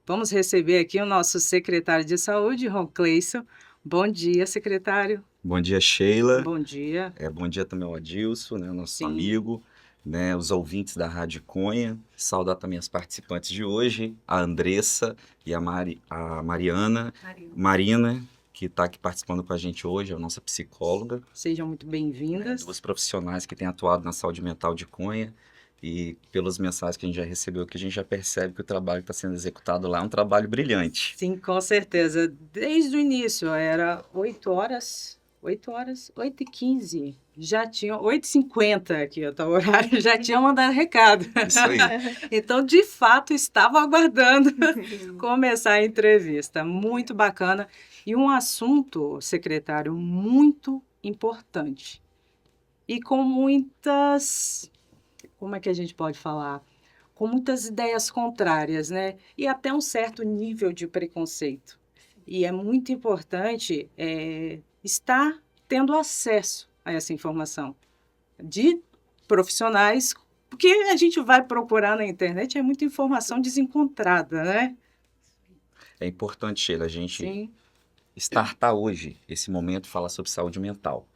Vamos receber aqui o nosso secretário de Saúde, Ron Cleison. Bom dia, secretário. Bom dia, Sheila. Bom dia. Bom dia também ao Adilson, né, nosso Sim. amigo, né, os ouvintes da Rádio Conha. Saudar também as participantes de hoje, a Andressa e a Mariana, Marina, que está aqui participando com a gente hoje, é a nossa psicóloga. Sejam muito bem-vindas. Duas profissionais que têm atuado na saúde mental de Conha. E pelas mensagens que a gente já recebeu aqui, a gente já percebe que o trabalho que está sendo executado lá é um trabalho brilhante. Sim, com certeza. Desde o início, era 8h15. Já tinham 8h50 aqui, tá, o horário, já tinham mandado recado. Isso aí. Então, de fato, estava aguardando começar a entrevista. Muito bacana. E um assunto, secretário, muito importante. E com muitas... Como é que a gente pode falar? Com muitas ideias contrárias, né? E até um certo nível de preconceito. E é muito importante estar tendo acesso a essa informação de profissionais, porque a gente vai procurar na internet, é muita informação desencontrada, né? É importante, Sheila, a gente Sim. startar hoje esse momento, falar sobre saúde mental.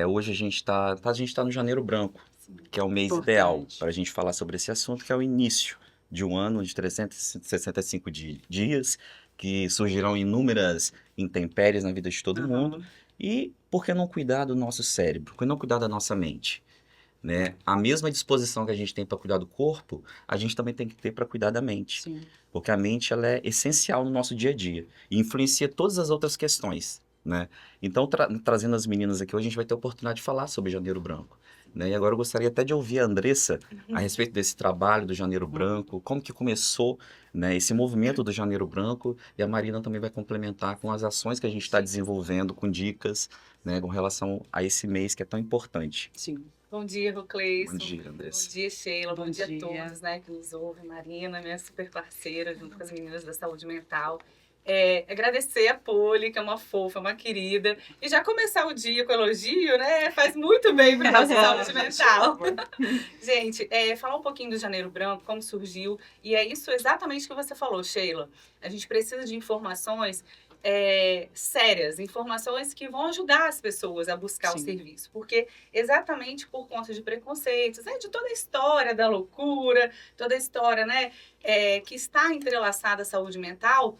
Hoje a gente tá no Janeiro Branco, que é o mês Importante. ideal para a gente falar sobre esse assunto, que é o início de um ano de 365 dias, que surgirão inúmeras intempéries na vida de todo mundo. E por que não cuidar do nosso cérebro? Por que não cuidar da nossa mente? Né? A mesma disposição que a gente tem para cuidar do corpo, a gente também tem que ter para cuidar da mente. Sim. Porque a mente ela é essencial no nosso dia a dia e influencia todas as outras questões. Né? Então, trazendo as meninas aqui, hoje a gente vai ter a oportunidade de falar sobre Janeiro Branco. Né? E agora eu gostaria até de ouvir a Andressa a respeito desse trabalho do Janeiro Branco, como que começou, né, esse movimento do Janeiro Branco, e a Marina também vai complementar com as ações que a gente está desenvolvendo, com dicas, né, com relação a esse mês que é tão importante. Sim. Bom dia, Cleison. Bom dia, Andressa. Bom dia, Sheila. Bom dia a dia. todos, né, que nos ouvem. Marina, minha super parceira, junto com as meninas da saúde mental. Agradecer a Poli, que é uma fofa, uma querida. E já começar o dia com elogio, né? Faz muito bem para a nossa saúde mental. Gente, falar um pouquinho do Janeiro Branco, como surgiu. E é isso exatamente que você falou, Sheila. A gente precisa de informações sérias, informações que vão ajudar as pessoas a buscar Sim. o serviço. Porque exatamente por conta de preconceitos, né, de toda a história da loucura, toda a história, né, que está entrelaçada à saúde mental,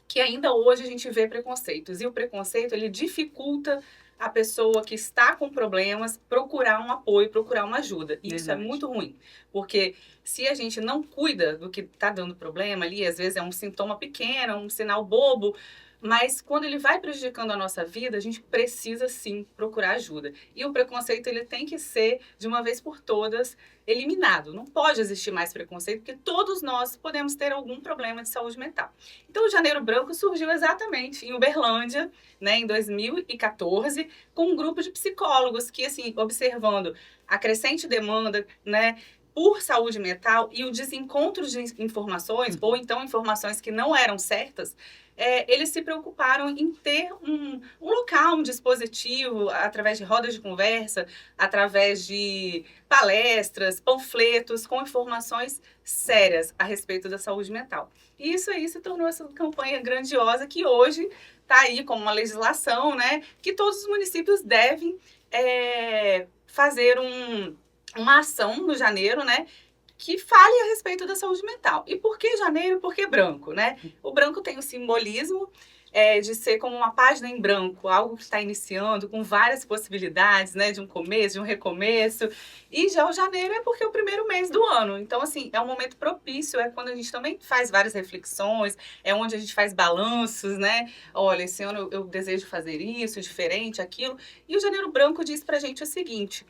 que ainda hoje a gente vê preconceitos. E o preconceito, ele dificulta a pessoa que está com problemas procurar um apoio, procurar uma ajuda. E isso é Verdade. muito ruim, porque se a gente não cuida do que está dando problema ali, às vezes é um sintoma pequeno, um sinal bobo, mas quando ele vai prejudicando a nossa vida, a gente precisa sim procurar ajuda. E o preconceito, ele tem que ser, de uma vez por todas, eliminado. Não pode existir mais preconceito, porque todos nós podemos ter algum problema de saúde mental. Então, o Janeiro Branco surgiu exatamente em Uberlândia, né, em 2014, com um grupo de psicólogos que, assim, observando a crescente demanda, né, por saúde mental e o desencontro de informações, ou então informações que não eram certas, eles se preocuparam em ter um local, um dispositivo, através de rodas de conversa, através de palestras, panfletos, com informações sérias a respeito da saúde mental. E isso aí se tornou essa campanha grandiosa que hoje está aí como uma legislação, né, que todos os municípios devem fazer uma ação no janeiro, né, que fale a respeito da saúde mental. E por que janeiro? Por que branco, né? O branco tem o simbolismo de ser como uma página em branco, algo que está iniciando, com várias possibilidades, né? De um começo, de um recomeço. E já o janeiro é porque é o primeiro mês do ano. Então, assim, é um momento propício, é quando a gente também faz várias reflexões, é onde a gente faz balanços, né? Olha, esse ano eu desejo fazer isso, diferente, aquilo. E o janeiro branco diz pra gente o seguinte: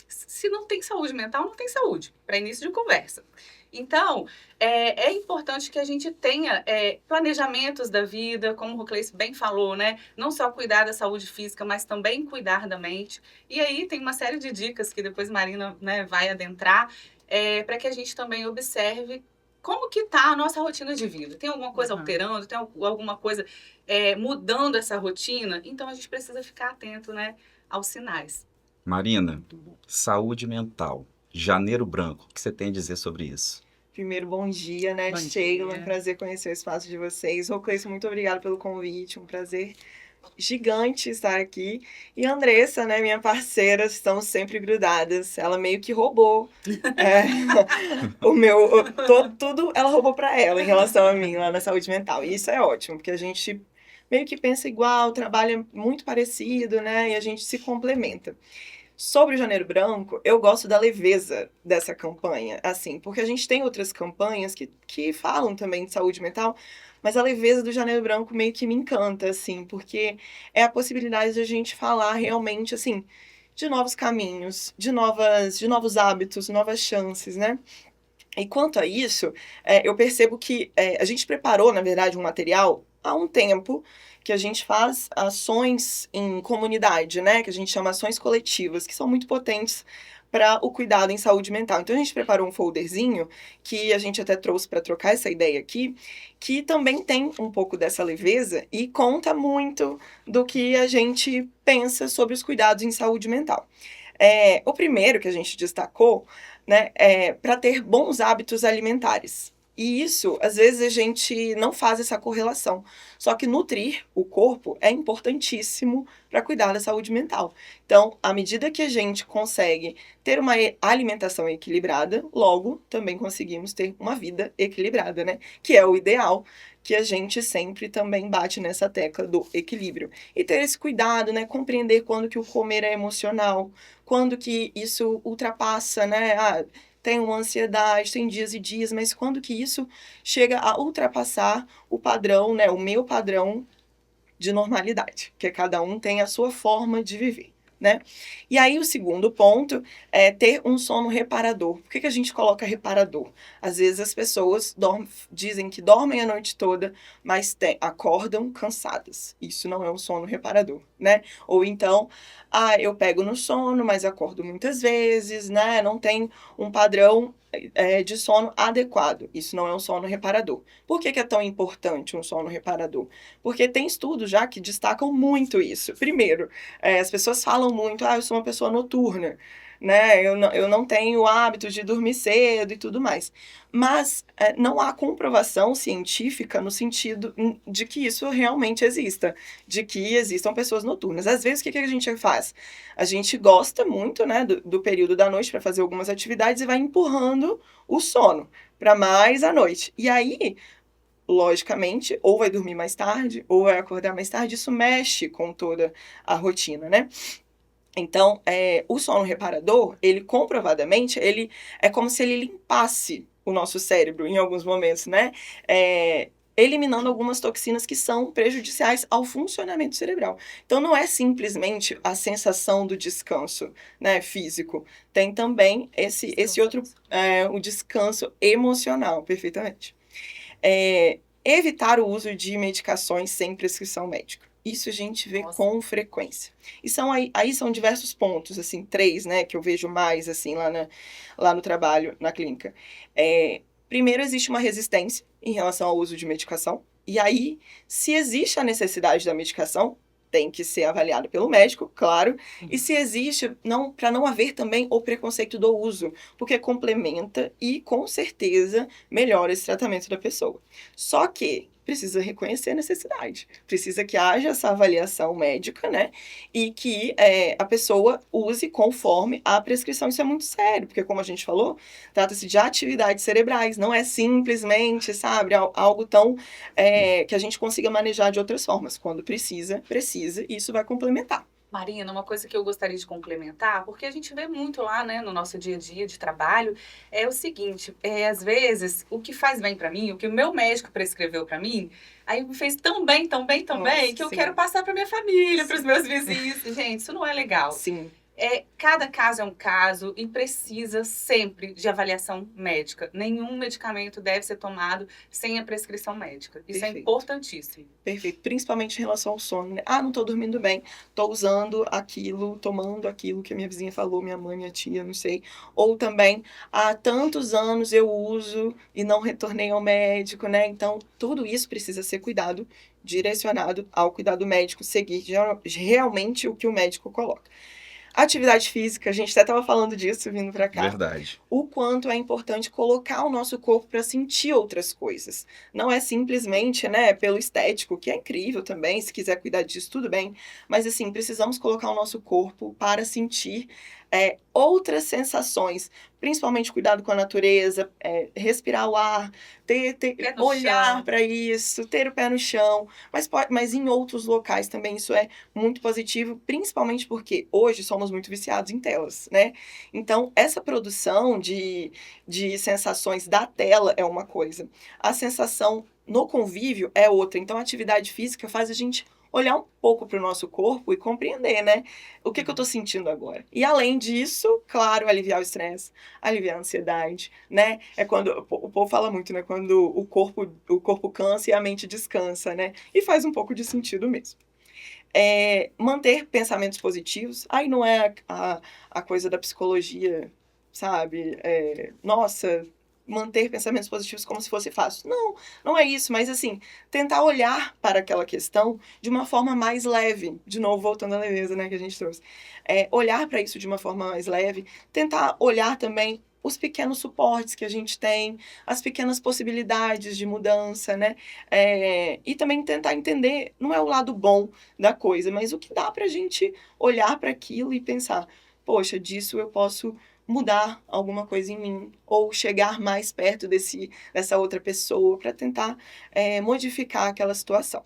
se não tem saúde mental, não tem saúde, para início de conversa. Então, é importante que a gente tenha planejamentos da vida, como o Cleison bem falou, né? Não só cuidar da saúde física, mas também cuidar da mente. E aí tem uma série de dicas que depois Marina, né, vai adentrar, para que a gente também observe como que está a nossa rotina de vida. Tem alguma coisa alterando, tem alguma coisa mudando essa rotina? Então, a gente precisa ficar atento, né, aos sinais. Marina, saúde mental, Janeiro Branco, o que você tem a dizer sobre isso? Primeiro, bom dia, né, Bom Sheila? dia. Um prazer conhecer o espaço de vocês. Ô, Cleison, muito obrigada pelo convite. Um prazer gigante estar aqui. E a Andressa, né, minha parceira, estamos sempre grudadas. Ela meio que roubou é, tudo ela roubou para ela em relação a mim lá na saúde mental. E isso é ótimo, porque a gente meio que pensa igual, trabalha muito parecido, né, e a gente se complementa. Sobre o Janeiro Branco, eu gosto da leveza dessa campanha, assim, porque a gente tem outras campanhas que falam também de saúde mental, mas a leveza do Janeiro Branco meio que me encanta, assim, porque é a possibilidade de a gente falar realmente, assim, de novos caminhos, de novos hábitos, novas chances, né? E quanto a isso, eu percebo que a gente preparou, na verdade, um material há um tempo que a gente faz ações em comunidade, né? Que a gente chama ações coletivas, que são muito potentes para o cuidado em saúde mental. Então a gente preparou um folderzinho que a gente até trouxe para trocar essa ideia aqui, que também tem um pouco dessa leveza e conta muito do que a gente pensa sobre os cuidados em saúde mental. O primeiro que a gente destacou, né, é para ter bons hábitos alimentares. E isso, às vezes, a gente não faz essa correlação. Só que nutrir o corpo é importantíssimo para cuidar da saúde mental. Então, à medida que a gente consegue ter uma alimentação equilibrada, logo também conseguimos ter uma vida equilibrada, né? Que é o ideal, que a gente sempre também bate nessa tecla do equilíbrio. E ter esse cuidado, né? Compreender quando que o comer é emocional, quando que isso ultrapassa, né? Tem uma ansiedade, tem dias e dias, mas quando que isso chega a ultrapassar o padrão, né? O meu padrão de normalidade, que cada um tem a sua forma de viver, né? E aí o segundo ponto é ter um sono reparador. Por que a gente coloca reparador? Às vezes as pessoas dizem que dormem a noite toda, mas acordam cansadas. Isso não é um sono reparador, né? Ou então, eu pego no sono, mas acordo muitas vezes, né? Não tem um padrão de sono adequado. Isso não é um sono reparador. Por que é tão importante um sono reparador? Porque tem estudos já que destacam muito isso. Primeiro, as pessoas falam muito, eu sou uma pessoa noturna, né? Eu não tenho o hábito de dormir cedo e tudo mais. Mas não há comprovação científica no sentido de que isso realmente exista, de que existam pessoas noturnas. Às vezes, o que a gente faz? A gente gosta muito, né, do período da noite para fazer algumas atividades e vai empurrando o sono para mais à noite. E aí, logicamente, ou vai dormir mais tarde, ou vai acordar mais tarde, isso mexe com toda a rotina, né? Então, o sono reparador, ele comprovadamente, ele é como se ele limpasse o nosso cérebro em alguns momentos, né? Eliminando algumas toxinas que são prejudiciais ao funcionamento cerebral. Então, não é simplesmente a sensação do descanso, né, físico. Tem também esse outro, o descanso emocional, perfeitamente. Evitar o uso de medicações sem prescrição médica. Isso a gente vê com frequência. E aí são diversos pontos, assim, 3, né, que eu vejo mais, assim, lá no trabalho, na clínica. Primeiro, existe uma resistência em relação ao uso de medicação. E aí, se existe a necessidade da medicação, tem que ser avaliado pelo médico, claro. E se existe, para não haver também o preconceito do uso, porque complementa e, com certeza, melhora esse tratamento da pessoa. Só que precisa reconhecer a necessidade, precisa que haja essa avaliação médica, né? E que a pessoa use conforme a prescrição. Isso é muito sério, porque, como a gente falou, trata-se de atividades cerebrais, não é simplesmente, sabe, algo tão que a gente consiga manejar de outras formas. Quando precisa, e isso vai complementar. Marina, uma coisa que eu gostaria de complementar, porque a gente vê muito lá, né, no nosso dia a dia de trabalho, é o seguinte, às vezes, o que faz bem para mim, o que o meu médico prescreveu para mim, aí me fez tão bem, que eu quero passar para minha família, para os meus vizinhos. Gente, isso não é legal. Sim. Cada caso é um caso e precisa sempre de avaliação médica. Nenhum medicamento deve ser tomado sem a prescrição médica. Isso é importantíssimo. Perfeito. Principalmente em relação ao sono, né? Não tô dormindo bem, tô usando aquilo, tomando aquilo que a minha vizinha falou, minha mãe, minha tia, não sei. Ou também, há tantos anos eu uso e não retornei ao médico, né? Então, tudo isso precisa ser direcionado ao cuidado médico, seguir realmente o que o médico coloca. Atividade física, a gente até estava falando disso vindo para cá. Verdade. O quanto é importante colocar o nosso corpo para sentir outras coisas. Não é simplesmente, né, pelo estético, que é incrível também, se quiser cuidar disso, tudo bem. Mas, assim, precisamos colocar o nosso corpo para sentir outras sensações. Principalmente cuidado com a natureza, respirar o ar, Pé no olhar chão. para isso, ter o pé no chão. Mas em outros locais também isso é muito positivo, principalmente porque hoje somos muito viciados em telas, né? Então, essa produção de sensações da tela é uma coisa. A sensação no convívio é outra. Então, a atividade física faz a gente olhar um pouco para o nosso corpo e compreender, né? O que eu estou sentindo agora. E, além disso, claro, aliviar o estresse, aliviar a ansiedade, né? É quando, o povo fala muito, né? Quando o corpo cansa e a mente descansa, né? E faz um pouco de sentido mesmo. Manter pensamentos positivos. Aí não é a coisa da psicologia, sabe? Nossa, manter pensamentos positivos como se fosse fácil. Não, não é isso, mas assim, tentar olhar para aquela questão de uma forma mais leve. De novo, voltando à leveza, né, que a gente trouxe. Olhar para isso de uma forma mais leve, tentar olhar também os pequenos suportes que a gente tem, as pequenas possibilidades de mudança, né? E também tentar entender, não é o lado bom da coisa, mas o que dá pra gente olhar para aquilo e pensar, poxa, disso eu posso mudar alguma coisa em mim, ou chegar mais perto dessa outra pessoa para tentar modificar aquela situação.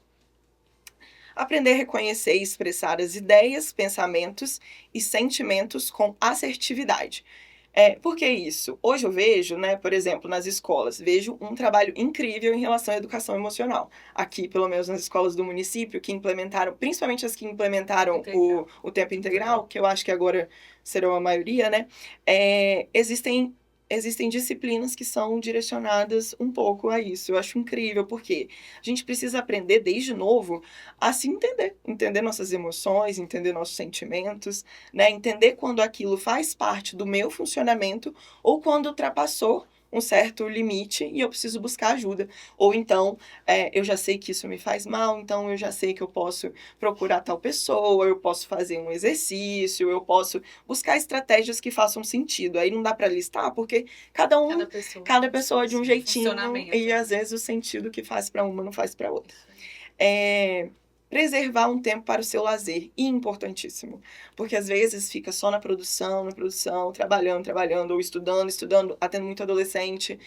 Aprender a reconhecer e expressar as ideias, pensamentos e sentimentos com assertividade. Por que isso? Hoje eu vejo, né, por exemplo, nas escolas, vejo um trabalho incrível em relação à educação emocional. Aqui, pelo menos nas escolas do município, que implementaram, principalmente as que implementaram o tempo integral, que eu acho que agora serão a maioria, né? Existem disciplinas que são direcionadas um pouco a isso. Eu acho incrível, porque a gente precisa aprender desde novo a se entender nossas emoções, entender nossos sentimentos, né? Entender quando aquilo faz parte do meu funcionamento ou quando ultrapassou um certo limite e eu preciso buscar ajuda. Ou então, eu já sei que isso me faz mal, então eu já sei que eu posso procurar tal pessoa, eu posso fazer um exercício, eu posso buscar estratégias que façam sentido. Aí não dá para listar, porque cada pessoa é de um jeitinho e às vezes o sentido que faz para uma não faz para outra. Preservar um tempo para o seu lazer, importantíssimo, porque às vezes fica só na produção, trabalhando, ou estudando, atendo muito adolescente,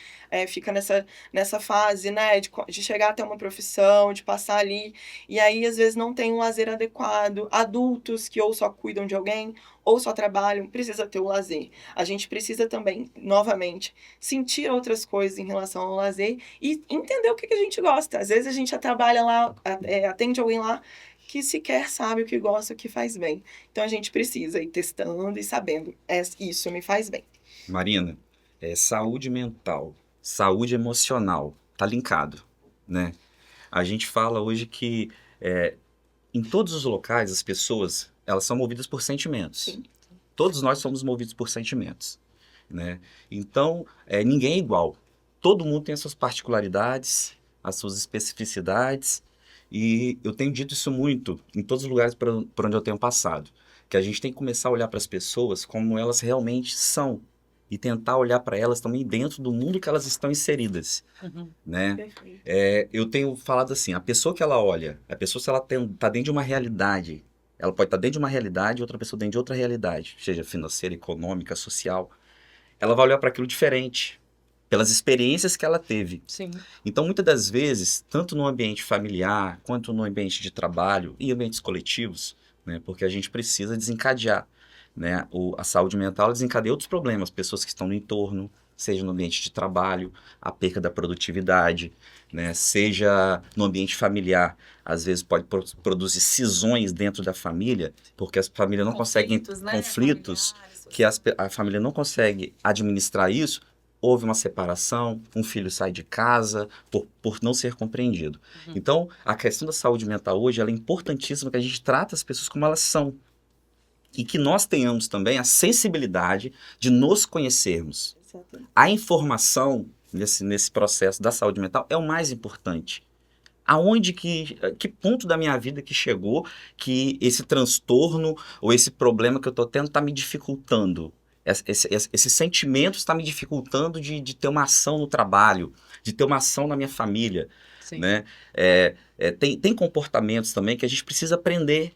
fica nessa fase, né, de chegar até uma profissão, de passar ali, e aí às vezes não tem um lazer adequado. Adultos que ou só cuidam de alguém, ou só trabalham, precisa ter o lazer. A gente precisa também, novamente, sentir outras coisas em relação ao lazer e entender o que a gente gosta. Às vezes a gente trabalha lá, atende alguém lá que sequer sabe o que gosta, o que faz bem. Então a gente precisa ir testando e sabendo, isso me faz bem. Marina, saúde mental, saúde emocional, tá linkado, né? A gente fala hoje que em todos os locais as pessoas, elas são movidas por sentimentos. Sim. Todos nós somos movidos por sentimentos, né? Então, ninguém é igual. Todo mundo tem as suas particularidades, as suas especificidades, e eu tenho dito isso muito em todos os lugares por onde eu tenho passado, que a gente tem que começar a olhar para as pessoas como elas realmente são e tentar olhar para elas também dentro do mundo que elas estão inseridas, né? Perfeito. Eu tenho falado assim, a pessoa que ela olha, a pessoa se ela está dentro de uma realidade, ela pode estar dentro de uma realidade e outra pessoa dentro de outra realidade, seja financeira, econômica, social. Ela vai olhar para aquilo diferente, pelas experiências que ela teve. Sim. Então, muitas das vezes, tanto no ambiente familiar, quanto no ambiente de trabalho e ambientes coletivos, né, porque a gente precisa desencadear, né, a saúde mental desencadeia outros problemas, pessoas que estão no entorno, seja no ambiente de trabalho, a perda da produtividade, né, seja no ambiente familiar, às vezes pode produzir cisões dentro da família, porque as famílias não conseguem conflitos, que a família não consegue administrar isso. Houve uma separação, um filho sai de casa por não ser compreendido. Então, a questão da saúde mental hoje ela é importantíssima, que a gente trata as pessoas como elas são. E que nós tenhamos também a sensibilidade de nos conhecermos. A informação nesse processo da saúde mental é o mais importante. Aonde que ponto da minha vida que chegou que esse transtorno ou esse problema que eu tô tendo tá me dificultando? Esse sentimento está me dificultando de ter uma ação no trabalho, de ter uma ação na minha família, Sim. né? Tem comportamentos também que a gente precisa aprender.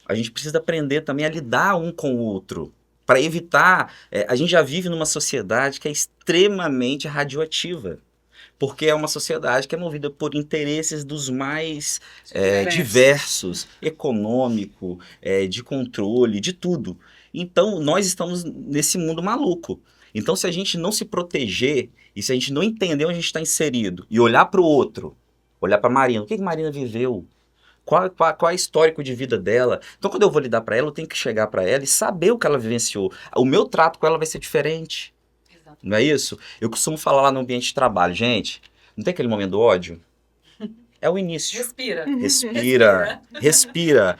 A gente precisa aprender também a lidar um com o outro, para evitar... a gente já vive numa sociedade que é extremamente radioativa, porque é uma sociedade que é movida por interesses dos mais diversos, econômico, de controle, de tudo. Então, nós estamos nesse mundo maluco. Então, se a gente não se proteger e se a gente não entender onde a gente está inserido e olhar para o outro, olhar para a Marina, o que Marina viveu? Qual é o histórico de vida dela? Então, quando eu vou lidar para ela, eu tenho que chegar para ela e saber o que ela vivenciou. O meu trato com ela vai ser diferente. Exato. Não é isso? Eu costumo falar lá no ambiente de trabalho, gente, não tem aquele momento do ódio? É o início. Respira. Respira.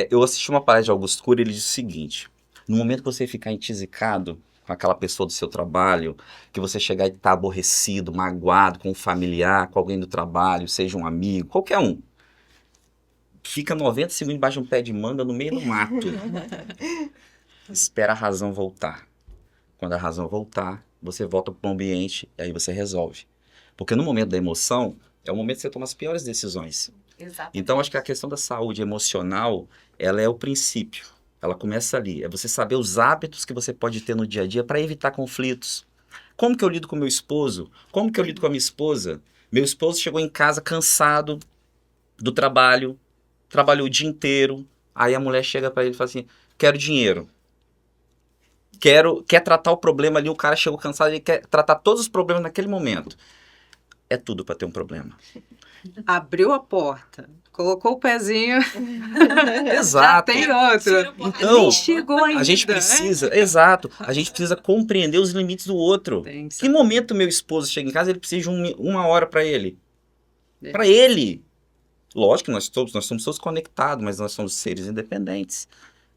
Eu assisti uma palestra de Augusto Cury, ele disse o seguinte: no momento que você ficar entisicado com aquela pessoa do seu trabalho, que você chegar e estar aborrecido, magoado com um familiar, com alguém do trabalho, seja um amigo, qualquer um, fica 90 segundos embaixo de um pé de manga no meio do mato. Espera a razão voltar. Quando a razão voltar, você volta para o ambiente e aí você resolve. Porque no momento da emoção, é o momento que você toma as piores decisões. Exato. Então, acho que a questão da saúde emocional, ela é o princípio. Ela começa ali. É você saber os hábitos que você pode ter no dia a dia para evitar conflitos. Como que eu lido com meu esposo? Como que eu lido com a minha esposa? Meu esposo chegou em casa cansado do trabalho, trabalhou o dia inteiro. Aí a mulher chega para ele e fala assim: quero dinheiro. Quer tratar o problema ali, o cara chegou cansado, ele quer tratar todos os problemas naquele momento. É tudo para ter um problema. Abriu a porta, colocou o pezinho, Exato. já tem outro. Então, Nem chegou ainda. A gente precisa, exato, a gente precisa compreender os limites do outro. Tem que Que momento meu esposo chega em casa, ele precisa de uma hora para ele? É. Para ele. Lógico que nós somos todos conectados, mas nós somos seres independentes.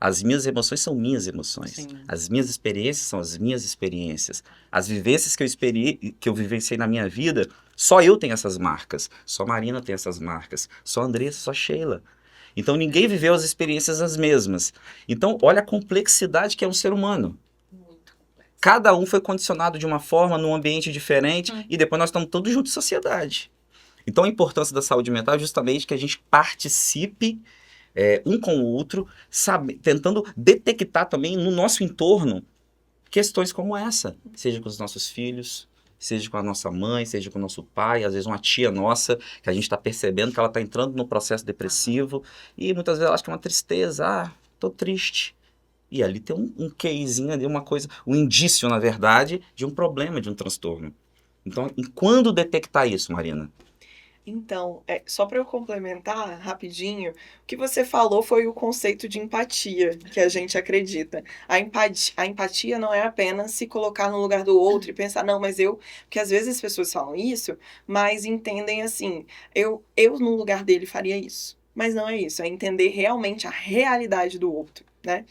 As minhas emoções são minhas emoções. Sim. As minhas experiências são as minhas experiências. As vivências que eu vivenciei na minha vida, só eu tenho essas marcas. Só Marina tem essas marcas. Só Andressa, só Sheila. Então ninguém viveu as experiências as mesmas. Então olha a complexidade que é um ser humano. Muito complexo. Cada um foi condicionado de uma forma, num ambiente diferente, e depois nós estamos todos juntos em sociedade. Então a importância da saúde mental é justamente que a gente participe um com o outro, tentando detectar também no nosso entorno questões como essa, seja com os nossos filhos, seja com a nossa mãe, seja com o nosso pai, às vezes uma tia nossa, que a gente está percebendo que ela está entrando no processo depressivo, e muitas vezes ela acha que é uma tristeza, tô triste. E ali tem um quezinho ali, uma coisa, um indício, na verdade, de um problema, de um transtorno. Então, e quando detectar isso, Marina? Então, só para eu complementar rapidinho, o que você falou foi o conceito de empatia que a gente acredita. A empatia não é apenas se colocar no lugar do outro e pensar, não, mas eu... Porque às vezes as pessoas falam isso, mas entendem assim, eu no lugar dele faria isso. Mas não é isso, é entender realmente a realidade do outro, né?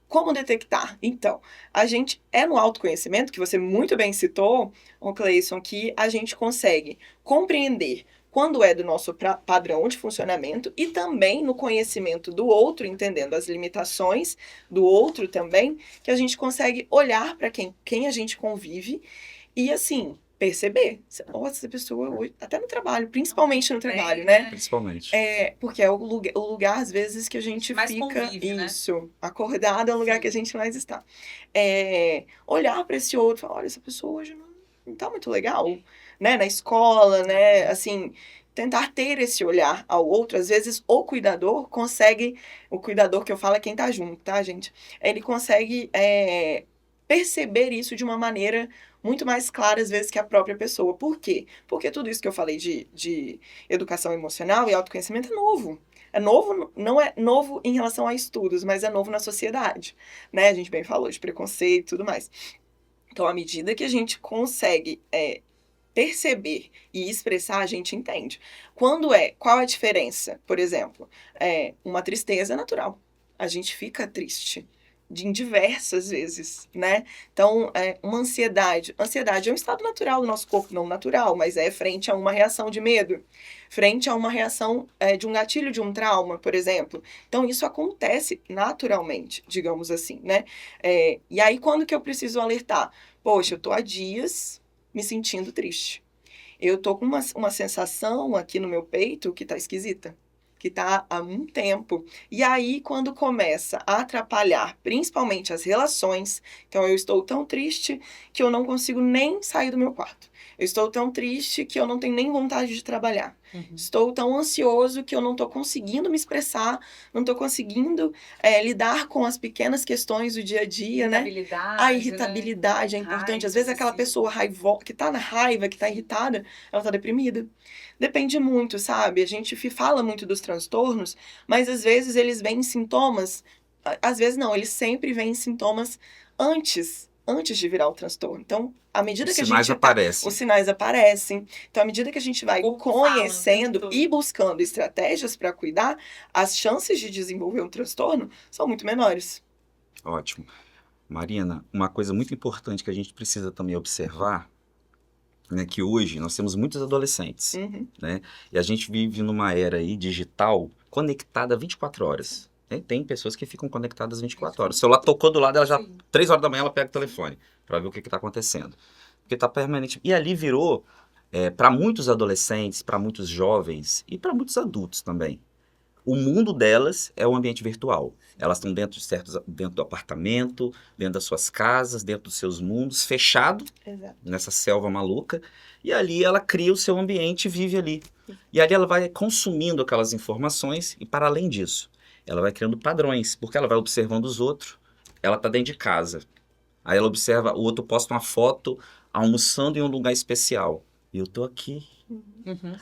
Como detectar? Então, a gente no autoconhecimento, que você muito bem citou, Cleison, que a gente consegue compreender quando é do nosso padrão de funcionamento e também no conhecimento do outro, entendendo as limitações do outro também, que a gente consegue olhar para quem a gente convive e, assim, perceber. Essa pessoa, hoje, até no trabalho, principalmente no trabalho, né? Principalmente. Porque é o lugar, às vezes, que a gente mais fica... convive, né? Isso. Acordado é o lugar que a gente mais está. Olhar para esse outro e falar, olha, essa pessoa hoje não tá muito legal, né? Na escola, né? Assim, tentar ter esse olhar ao outro. Às vezes, o cuidador consegue... O cuidador que eu falo é quem tá junto, tá, gente? Ele consegue perceber isso de uma maneira muito mais clara, às vezes, que a própria pessoa. Por quê? Porque tudo isso que eu falei de educação emocional e autoconhecimento é novo. É novo, não é novo em relação a estudos, mas é novo na sociedade, né? A gente bem falou de preconceito e tudo mais. Então, à medida que a gente consegue perceber e expressar, a gente entende. Qual é a diferença? Por exemplo, uma tristeza natural. A gente fica triste. em diversas vezes, né? Então, uma ansiedade. Ansiedade é um estado natural do nosso corpo, não natural, mas é frente a uma reação de medo, frente a uma reação de um gatilho de um trauma, por exemplo. Então, isso acontece naturalmente, digamos assim, né? E aí, quando que eu preciso alertar? Poxa, eu tô há dias me sentindo triste. Eu tô com uma sensação aqui no meu peito que tá esquisita, que tá há muito tempo. E aí, quando começa a atrapalhar, principalmente as relações, então eu estou tão triste que eu não consigo nem sair do meu quarto. Eu estou tão triste que eu não tenho nem vontade de trabalhar. Estou tão ansioso que eu não estou conseguindo me expressar, não estou conseguindo lidar com as pequenas questões do dia a dia, né? A irritabilidade é importante. Às vezes aquela pessoa que está na raiva, que está irritada, ela está deprimida. Depende muito, sabe? A gente fala muito dos transtornos, mas às vezes eles vêm em sintomas, às vezes não, eles sempre vêm em sintomas antes de virar o transtorno. Então, à medida que a gente aparecem. Os sinais aparecem. Então, à medida que a gente vai conhecendo e buscando estratégias para cuidar, as chances de desenvolver um transtorno são muito menores. Ótimo. Marina, uma coisa muito importante que a gente precisa também observar, né, que hoje nós temos muitos adolescentes, né? E a gente vive numa era aí digital conectada 24 horas. Tem pessoas que ficam conectadas 24 horas. O celular tocou do lado, ela já, 3 horas da manhã, ela pega o telefone para ver o que está acontecendo. Porque está permanente. E ali virou, para muitos adolescentes, para muitos jovens e para muitos adultos também, o mundo delas é o ambiente virtual. Elas estão dentro do apartamento, dentro das suas casas, dentro dos seus mundos, fechado, nessa selva maluca. E ali ela cria o seu ambiente e vive ali. E ali ela vai consumindo aquelas informações e, para além disso, ela vai criando padrões, porque ela vai observando os outros. Ela está dentro de casa. Aí ela observa, o outro posta uma foto almoçando em um lugar especial. E eu tô aqui.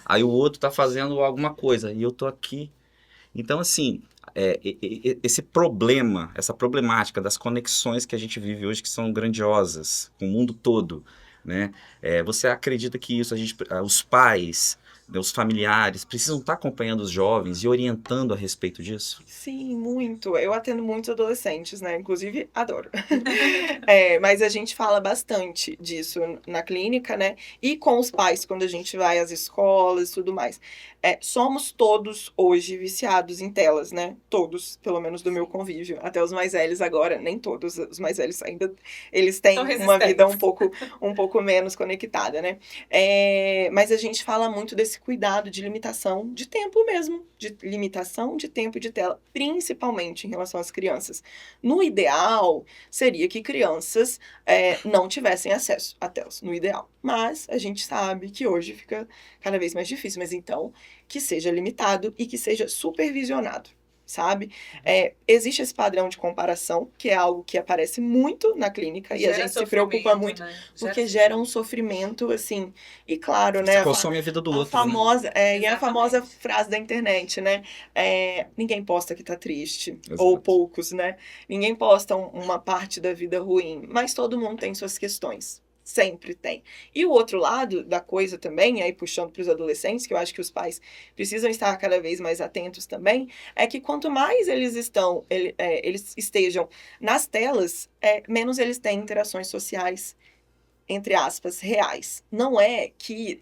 Aí o outro está fazendo alguma coisa e eu tô aqui. Então, assim, esse problema, essa problemática das conexões que a gente vive hoje, que são grandiosas, com o mundo todo, né? Você acredita que isso, os pais, os familiares, precisam estar acompanhando os jovens e orientando a respeito disso? Sim, muito. Eu atendo muitos adolescentes, né? Inclusive, adoro. Mas a gente fala bastante disso na clínica, né? E com os pais, quando a gente vai às escolas e tudo mais. Somos todos hoje viciados em telas, né? Todos, pelo menos do meu convívio. Até os mais velhos agora, nem todos. Os mais velhos ainda, eles têm uma vida um pouco menos conectada, né? Mas a gente fala muito desse cuidado de limitação de tempo mesmo. De limitação de tempo de tela, principalmente em relação às crianças. No ideal, seria que crianças não tivessem acesso a telas, no ideal. Mas a gente sabe que hoje fica cada vez mais difícil. Mas então, que seja limitado e que seja supervisionado, sabe? Existe esse padrão de comparação, que é algo que aparece muito na clínica e a gente se preocupa muito, né? Porque gera um sofrimento, assim, e claro, né? Você consome a vida do outro, famosa, né? E a famosa frase da internet, né? Ninguém posta que tá triste, ou poucos, né? Ninguém posta uma parte da vida ruim, mas todo mundo tem suas questões. Sempre tem. E o outro lado da coisa também, aí puxando para os adolescentes, que eu acho que os pais precisam estar cada vez mais atentos também, é que quanto mais eles estejam nas telas, menos eles têm interações sociais, entre aspas, reais. Não é que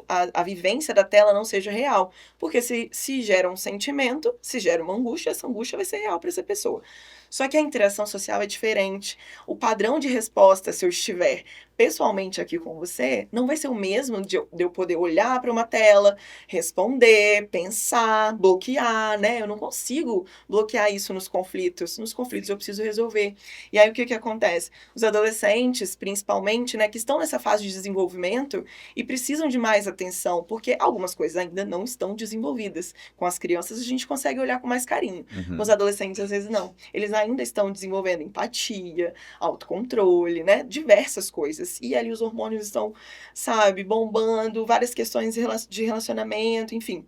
a vivência da tela não seja real, porque se gera um sentimento, se gera uma angústia, essa angústia vai ser real para essa pessoa. Só que a interação social é diferente. O padrão de resposta, se eu estiver pessoalmente aqui com você, não vai ser o mesmo de eu poder olhar para uma tela, responder, pensar, bloquear, né? Eu não consigo bloquear isso nos conflitos. Nos conflitos eu preciso resolver. E aí o que acontece? Os adolescentes, principalmente, né, que estão nessa fase de desenvolvimento e precisam de mais atenção, porque algumas coisas ainda não estão desenvolvidas. Com as crianças a gente consegue olhar com mais carinho. Com os adolescentes, às vezes, não. Eles ainda estão desenvolvendo empatia, autocontrole, né? Diversas coisas. E ali os hormônios estão, sabe, bombando, várias questões de relacionamento, enfim.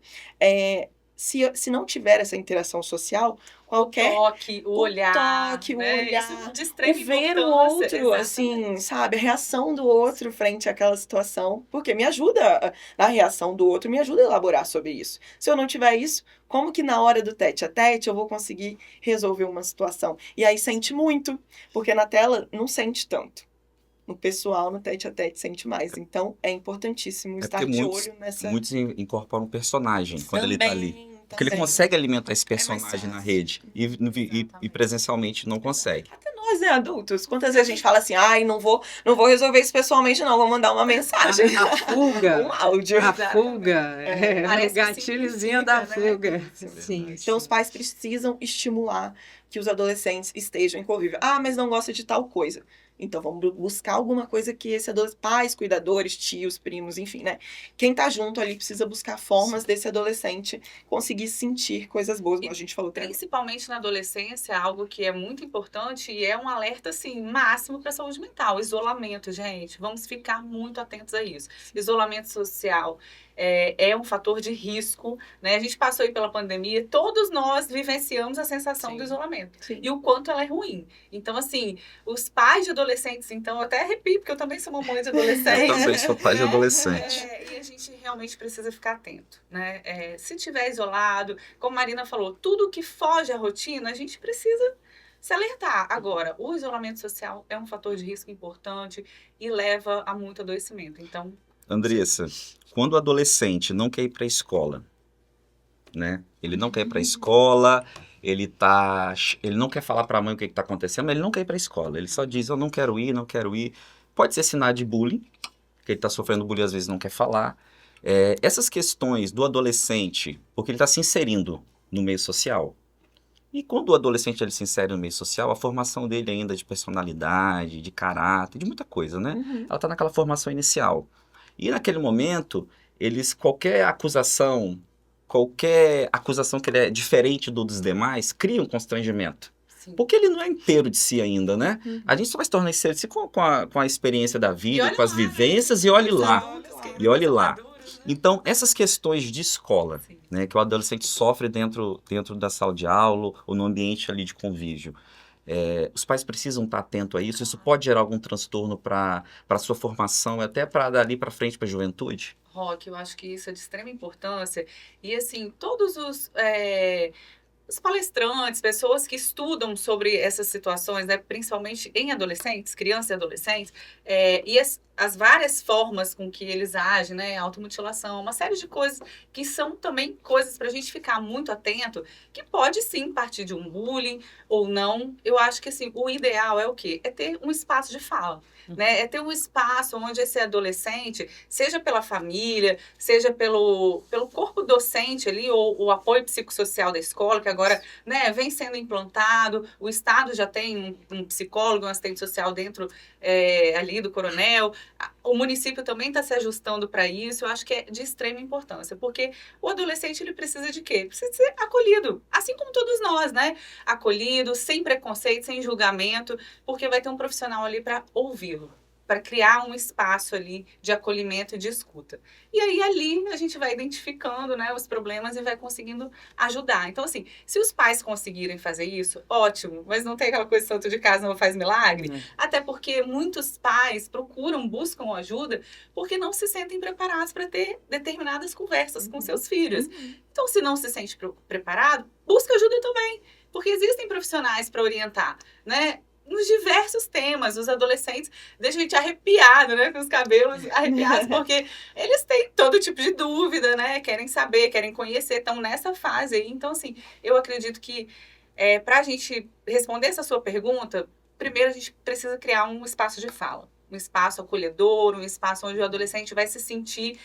Se não tiver essa interação social, qualquer... o olhar, toque, o né? olhar, Isso de extrema ver o importância, outro, exatamente. assim, sabe? A reação do outro frente àquela situação. Porque me ajuda, a reação do outro me ajuda a elaborar sobre isso. Se eu não tiver isso, como que na hora do tete a tete eu vou conseguir resolver uma situação? E aí sente muito, porque na tela não sente tanto. No pessoal, no tete a tete, sente mais. Então, é importantíssimo É estar porque de muitos, olho nessa... muitos incorporam um personagem quando ele tá ali. Também, Porque ele também. consegue alimentar esse mais personagem na fácil. rede e Exatamente. presencialmente não consegue. Até nós, né, adultos. Quantas vezes a gente fala assim, ai, não vou resolver isso pessoalmente, não, vou mandar uma mensagem. A fuga. Um áudio. A fuga. É, Parece o que gatilhozinho da simplifica, fuga. né? Sim. Então, os pais precisam estimular que os adolescentes estejam em convívio. Ah, mas não gosta de tal coisa. Então, vamos buscar alguma coisa que esse adolescente, pais, cuidadores, tios, primos, enfim, né? Quem tá junto ali precisa buscar formas desse adolescente conseguir sentir coisas boas, como a gente falou até agora. Principalmente na adolescência, algo que é muito importante e é um alerta, assim, máximo para a saúde mental. Isolamento, gente. Vamos ficar muito atentos a isso. Isolamento social é um fator de risco, né? A gente passou aí pela pandemia, todos nós vivenciamos a sensação Sim. do isolamento. Sim. E o quanto ela é ruim. Então, assim, os pais de adolescentes, então, eu até arrepio, porque eu também sou mamãe de adolescente. Eu também sou pai de né? adolescente. E a gente realmente precisa ficar atento, né? Se tiver isolado, como a Marina falou, tudo que foge à rotina, a gente precisa se alertar. Agora, o isolamento social é um fator de risco importante e leva a muito adoecimento. Então, Andressa, quando o adolescente não quer ir para a escola, né? Ele não quer ir para a escola, ele não quer falar para a mãe o que está acontecendo, mas ele não quer ir para a escola. Ele só diz, eu não quero ir, não quero ir. Pode ser sinal de bullying, que ele está sofrendo bullying às vezes não quer falar. Essas questões do adolescente, porque ele está se inserindo no meio social. E quando o adolescente ele se insere no meio social, a formação dele ainda de personalidade, de caráter, de muita coisa, né? Uhum. Ela está naquela formação inicial. E naquele momento, qualquer acusação que ele é diferente dos demais, cria um constrangimento. sim. Porque ele não é inteiro de si ainda, né? Uhum. A gente só vai se tornar inteiro de si com a experiência da E vida, olha com as lá, vivências, e olhe os lá. adultos querendo E olhe ser lá. maduros, né? Então, essas questões de escola, Sim. né, que o adolescente sofre dentro da sala de aula ou no ambiente ali de convívio, os pais precisam estar atentos a isso. Isso pode gerar algum transtorno para a sua formação, até para dali para frente para a juventude? Rock, eu acho que isso é de extrema importância. E, assim, todos os palestrantes, pessoas que estudam sobre essas situações, né, principalmente em adolescentes, crianças e adolescentes, e as várias formas com que eles agem, né, automutilação, uma série de coisas que são também coisas para a gente ficar muito atento, que pode sim partir de um bullying ou não. Eu acho que assim, o ideal é o quê? É ter um espaço de fala, né? É ter um espaço onde esse adolescente, seja pela família, seja pelo corpo docente ali, ou o apoio psicossocial da escola, que agora, né, vem sendo implantado, o Estado já tem um psicólogo, um assistente social dentro ali do Coronel, o município também está se ajustando para isso. Eu acho que é de extrema importância, porque o adolescente ele precisa de quê? Precisa ser acolhido, assim como todos nós, né? Acolhido, sem preconceito, sem julgamento, porque vai ter um profissional ali para ouvi-lo, para criar um espaço ali de acolhimento e de escuta. E aí ali a gente vai identificando, né, os problemas e vai conseguindo ajudar. Então assim, se os pais conseguirem fazer isso, ótimo, mas não tem aquela coisa santo de casa não faz milagre, até porque muitos pais buscam ajuda porque não se sentem preparados para ter determinadas conversas com seus filhos. Então se não se sente preparado, busca ajuda também, porque existem profissionais para orientar, né? Nos diversos temas, os adolescentes deixam a gente arrepiado, né? Com os cabelos arrepiados, porque eles têm todo tipo de dúvida, né? Querem saber, querem conhecer, estão nessa fase aí. Então, assim, eu acredito que para a gente responder essa sua pergunta, primeiro a gente precisa criar um espaço de fala, um espaço acolhedor, um espaço onde o adolescente vai se sentir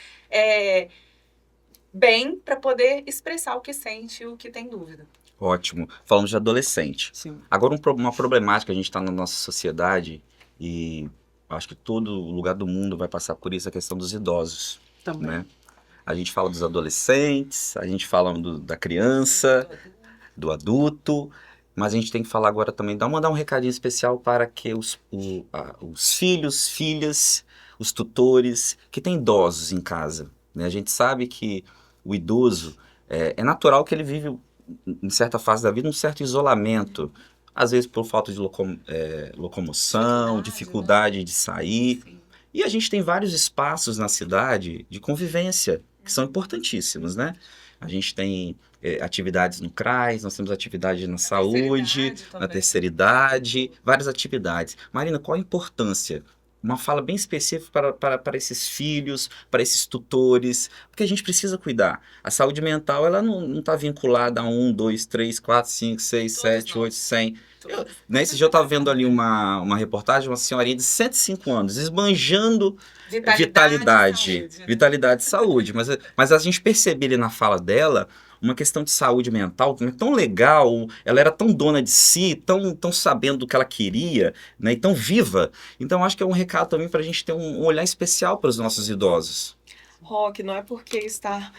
bem para poder expressar o que sente e o que tem dúvida. Ótimo. Falamos de adolescente. Sim. Agora, uma problemática que a gente está na nossa sociedade, e acho que todo lugar do mundo vai passar por isso, a questão dos idosos, Também. né? A gente fala dos adolescentes, a gente fala da criança, do adulto, mas a gente tem que falar agora também, mandar um recadinho especial para que os filhos, filhas, os tutores, que têm idosos em casa, né? A gente sabe que o idoso, é natural que ele vive em certa fase da vida, um certo isolamento. Às vezes por falta de locomoção, dificuldade de sair. Sim. E a gente tem vários espaços na cidade de convivência, que são importantíssimos, né? A gente tem atividades no CRAS, nós temos atividade na saúde, na terceira idade, várias atividades. Marina, qual a importância? Uma fala bem específica para esses filhos, para esses tutores, porque a gente precisa cuidar. A saúde mental, ela não está vinculada a 1, 2, 3, 4, 5, 6, Todos 7, nós. 8, 100. Esse dia eu estava vendo ali uma reportagem, uma senhorinha de 105 anos, esbanjando vitalidade, vitalidade e saúde. Mas a gente percebe ali na fala dela uma questão de saúde mental tão legal, ela era tão dona de si, tão sabendo do que ela queria, né, e tão viva. Então, acho que é um recado também para a gente ter um olhar especial para os nossos idosos. Rock, não é porque está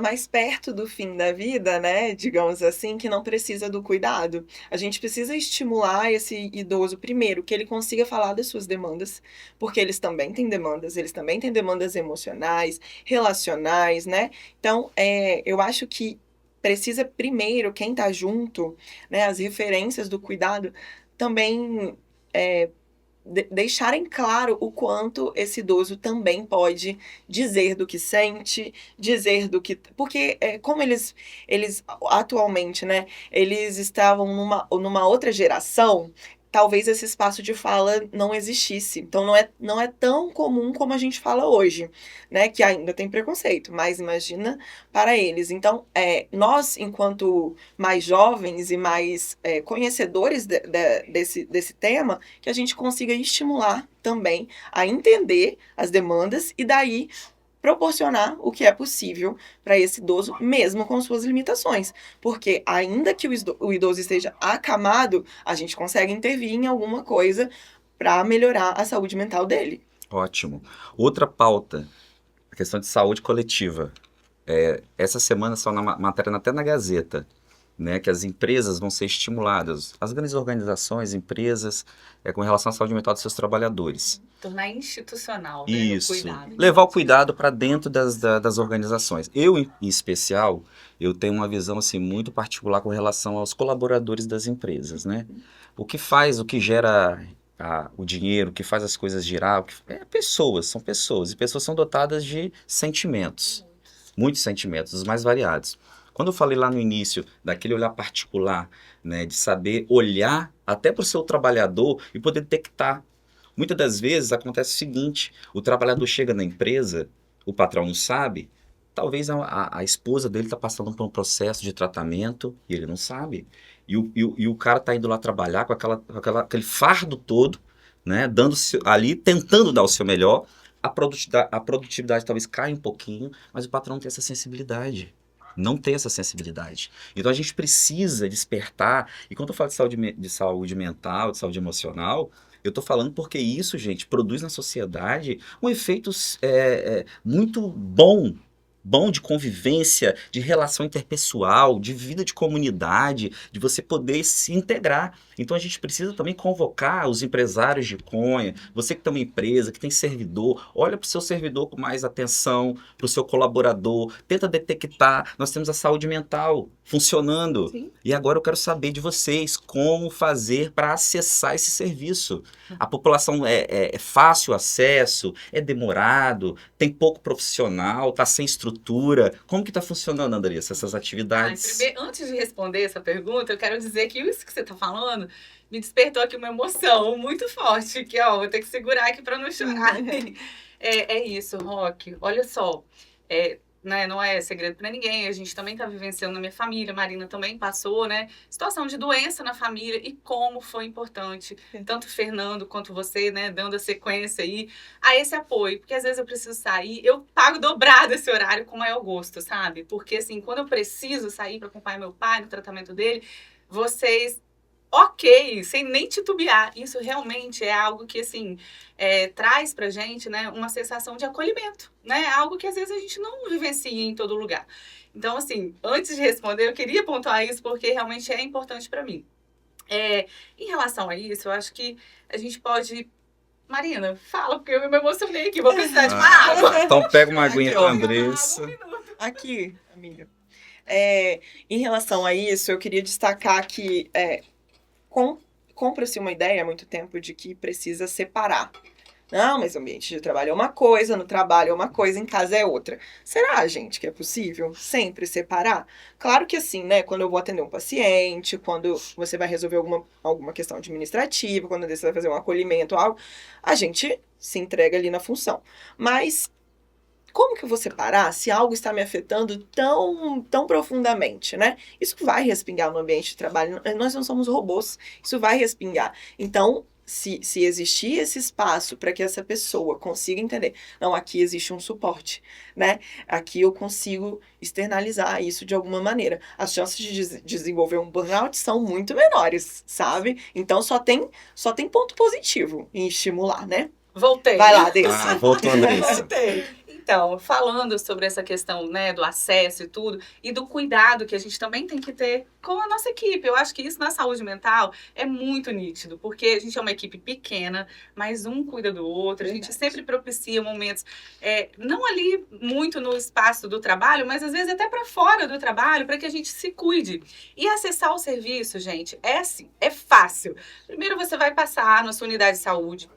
mais perto do fim da vida, né, digamos assim, que não precisa do cuidado. A gente precisa estimular esse idoso, primeiro, que ele consiga falar das suas demandas, porque eles também têm demandas emocionais, relacionais, né? Então, eu acho que precisa primeiro, quem está junto, né, as referências do cuidado, também deixarem claro o quanto esse idoso também pode dizer do que sente, dizer do que... Porque como eles atualmente, né, eles estavam numa outra geração, talvez esse espaço de fala não existisse. Então não é tão comum como a gente fala hoje, né, que ainda tem preconceito, mas imagina para eles. Então, nós, enquanto mais jovens e mais conhecedores desse tema, que a gente consiga estimular também a entender as demandas e daí proporcionar o que é possível para esse idoso, mesmo com suas limitações. Porque ainda que o idoso esteja acamado, a gente consegue intervir em alguma coisa para melhorar a saúde mental dele. Ótimo. Outra pauta, a questão de saúde coletiva. Essa semana saiu na matéria até na Gazeta, né, que as empresas vão ser estimuladas, as grandes organizações, empresas, com relação à saúde mental dos seus trabalhadores. Tornar institucional, né, Isso, o cuidado. levar o cuidado para dentro das organizações. Eu, em especial, eu tenho uma visão assim, muito particular com relação aos colaboradores das empresas, né? O que gera o dinheiro, o que faz as coisas girar, são pessoas, e pessoas são dotadas de sentimentos, muitos sentimentos, os mais variados. Quando eu falei lá no início daquele olhar particular, né, de saber olhar até para o seu trabalhador e poder detectar. Muitas das vezes acontece o seguinte, o trabalhador chega na empresa, o patrão não sabe, talvez a esposa dele está passando por um processo de tratamento e ele não sabe. E o cara está indo lá trabalhar com aquele fardo todo, né, ali, tentando dar o seu melhor, a produtividade talvez caia um pouquinho, mas o patrão não tem essa sensibilidade. Não tem essa sensibilidade. Então a gente precisa despertar, e quando eu falo de saúde mental, de saúde emocional, eu estou falando porque isso, gente, produz na sociedade um efeito muito bom de convivência, de relação interpessoal, de vida de comunidade, de você poder se integrar. Então a gente precisa também convocar os empresários de Conha, você que tem uma empresa, que tem servidor, olha para o seu servidor com mais atenção, para o seu colaborador, tenta detectar, nós temos a saúde mental funcionando. Sim. E agora eu quero saber de vocês como fazer para acessar esse serviço. A população é fácil acesso, é demorado, tem pouco profissional, está sem estrutura. Como que está funcionando, Andressa, essas atividades? Antes de responder essa pergunta, eu quero dizer que isso que você está falando me despertou aqui uma emoção muito forte, que vou ter que segurar aqui para não chorar. É isso, Rock. Olha só, né, não é segredo para ninguém, a gente também está vivenciando na minha família, a Marina também passou, né, situação de doença na família e como foi importante, tanto o Fernando quanto você, né, dando a sequência aí a esse apoio, porque às vezes eu preciso sair, eu pago dobrado esse horário com maior gosto, sabe? Porque assim, quando eu preciso sair para acompanhar meu pai no tratamento dele, vocês... Ok, sem nem titubear. Isso realmente é algo que, assim, traz pra gente, né, uma sensação de acolhimento, né? Algo que, às vezes, a gente não vivencia em todo lugar. Então, assim, antes de responder, eu queria pontuar isso porque realmente é importante pra mim. Em relação a isso, eu acho que a gente pode... Marina, fala, porque eu me emocionei aqui, vou precisar de uma água. Então pega uma aguinha Aqui, com a ó. Andressa. Aqui, amiga. Em relação a isso, eu queria destacar que compra-se uma ideia há muito tempo de que precisa separar. Não, mas o ambiente de trabalho é uma coisa, no trabalho é uma coisa, em casa é outra. Será, gente, que é possível sempre separar? Claro que assim, né? Quando eu vou atender um paciente, quando você vai resolver alguma questão administrativa, quando você vai fazer um acolhimento, algo, a gente se entrega ali na função. Mas como que eu vou separar se algo está me afetando tão profundamente, né? Isso vai respingar no ambiente de trabalho. Nós não somos robôs. Isso vai respingar. Então, se existir esse espaço para que essa pessoa consiga entender, não, aqui existe um suporte, né? Aqui eu consigo externalizar isso de alguma maneira. As chances de desenvolver um burnout são muito menores, sabe? Então, só tem ponto positivo em estimular, né? Voltei. Vai lá, Desse. Voltou, Andressa. Voltei. Então, falando sobre essa questão, né, do acesso e tudo, e do cuidado que a gente também tem que ter com a nossa equipe. Eu acho que isso na saúde mental é muito nítido, porque a gente é uma equipe pequena, mas um cuida do outro. A gente sempre propicia momentos, não ali muito no espaço do trabalho, mas às vezes até para fora do trabalho, para que a gente se cuide. E acessar o serviço, gente, é fácil. Primeiro você vai passar na sua unidade de saúde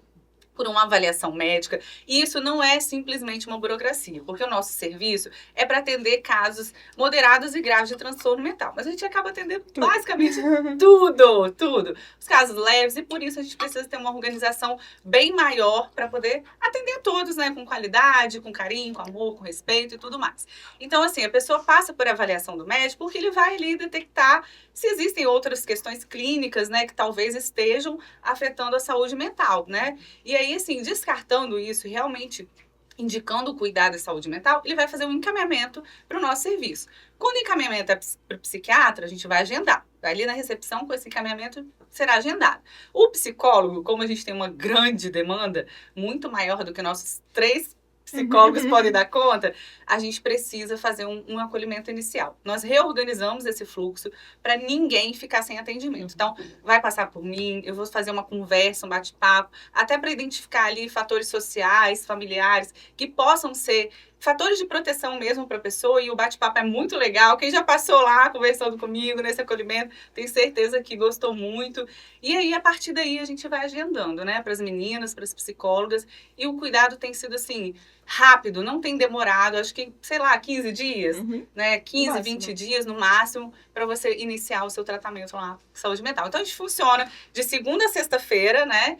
por uma avaliação médica, e isso não é simplesmente uma burocracia, porque o nosso serviço é para atender casos moderados e graves de transtorno mental, mas a gente acaba atendendo basicamente tudo, os casos leves, e por isso a gente precisa ter uma organização bem maior para poder atender todos, né, com qualidade, com carinho, com amor, com respeito e tudo mais. Então, assim, a pessoa passa por avaliação do médico porque ele vai ali detectar se existem outras questões clínicas, né, que talvez estejam afetando a saúde mental, né? E aí, assim, descartando isso, realmente indicando o cuidado da saúde mental, ele vai fazer um encaminhamento para o nosso serviço. Quando o encaminhamento é para o psiquiatra, a gente vai agendar. Vai ali na recepção, com esse encaminhamento será agendado. O psicólogo, como a gente tem uma grande demanda, muito maior do que nossos 3 psicólogos podem dar conta, a gente precisa fazer um acolhimento inicial. Nós reorganizamos esse fluxo para ninguém ficar sem atendimento. Então, vai passar por mim, eu vou fazer uma conversa, um bate-papo, até para identificar ali fatores sociais, familiares, que possam ser fatores de proteção mesmo para a pessoa, e o bate-papo é muito legal. Quem já passou lá conversando comigo nesse acolhimento, tenho certeza que gostou muito. E aí, a partir daí, a gente vai agendando, né, para as meninas, para as psicólogas, e o cuidado tem sido, assim, rápido, não tem demorado, acho que, sei lá, 15 dias, né, 15, 20 dias no máximo, para você iniciar o seu tratamento lá de saúde mental. Então, a gente funciona de segunda a sexta-feira, né,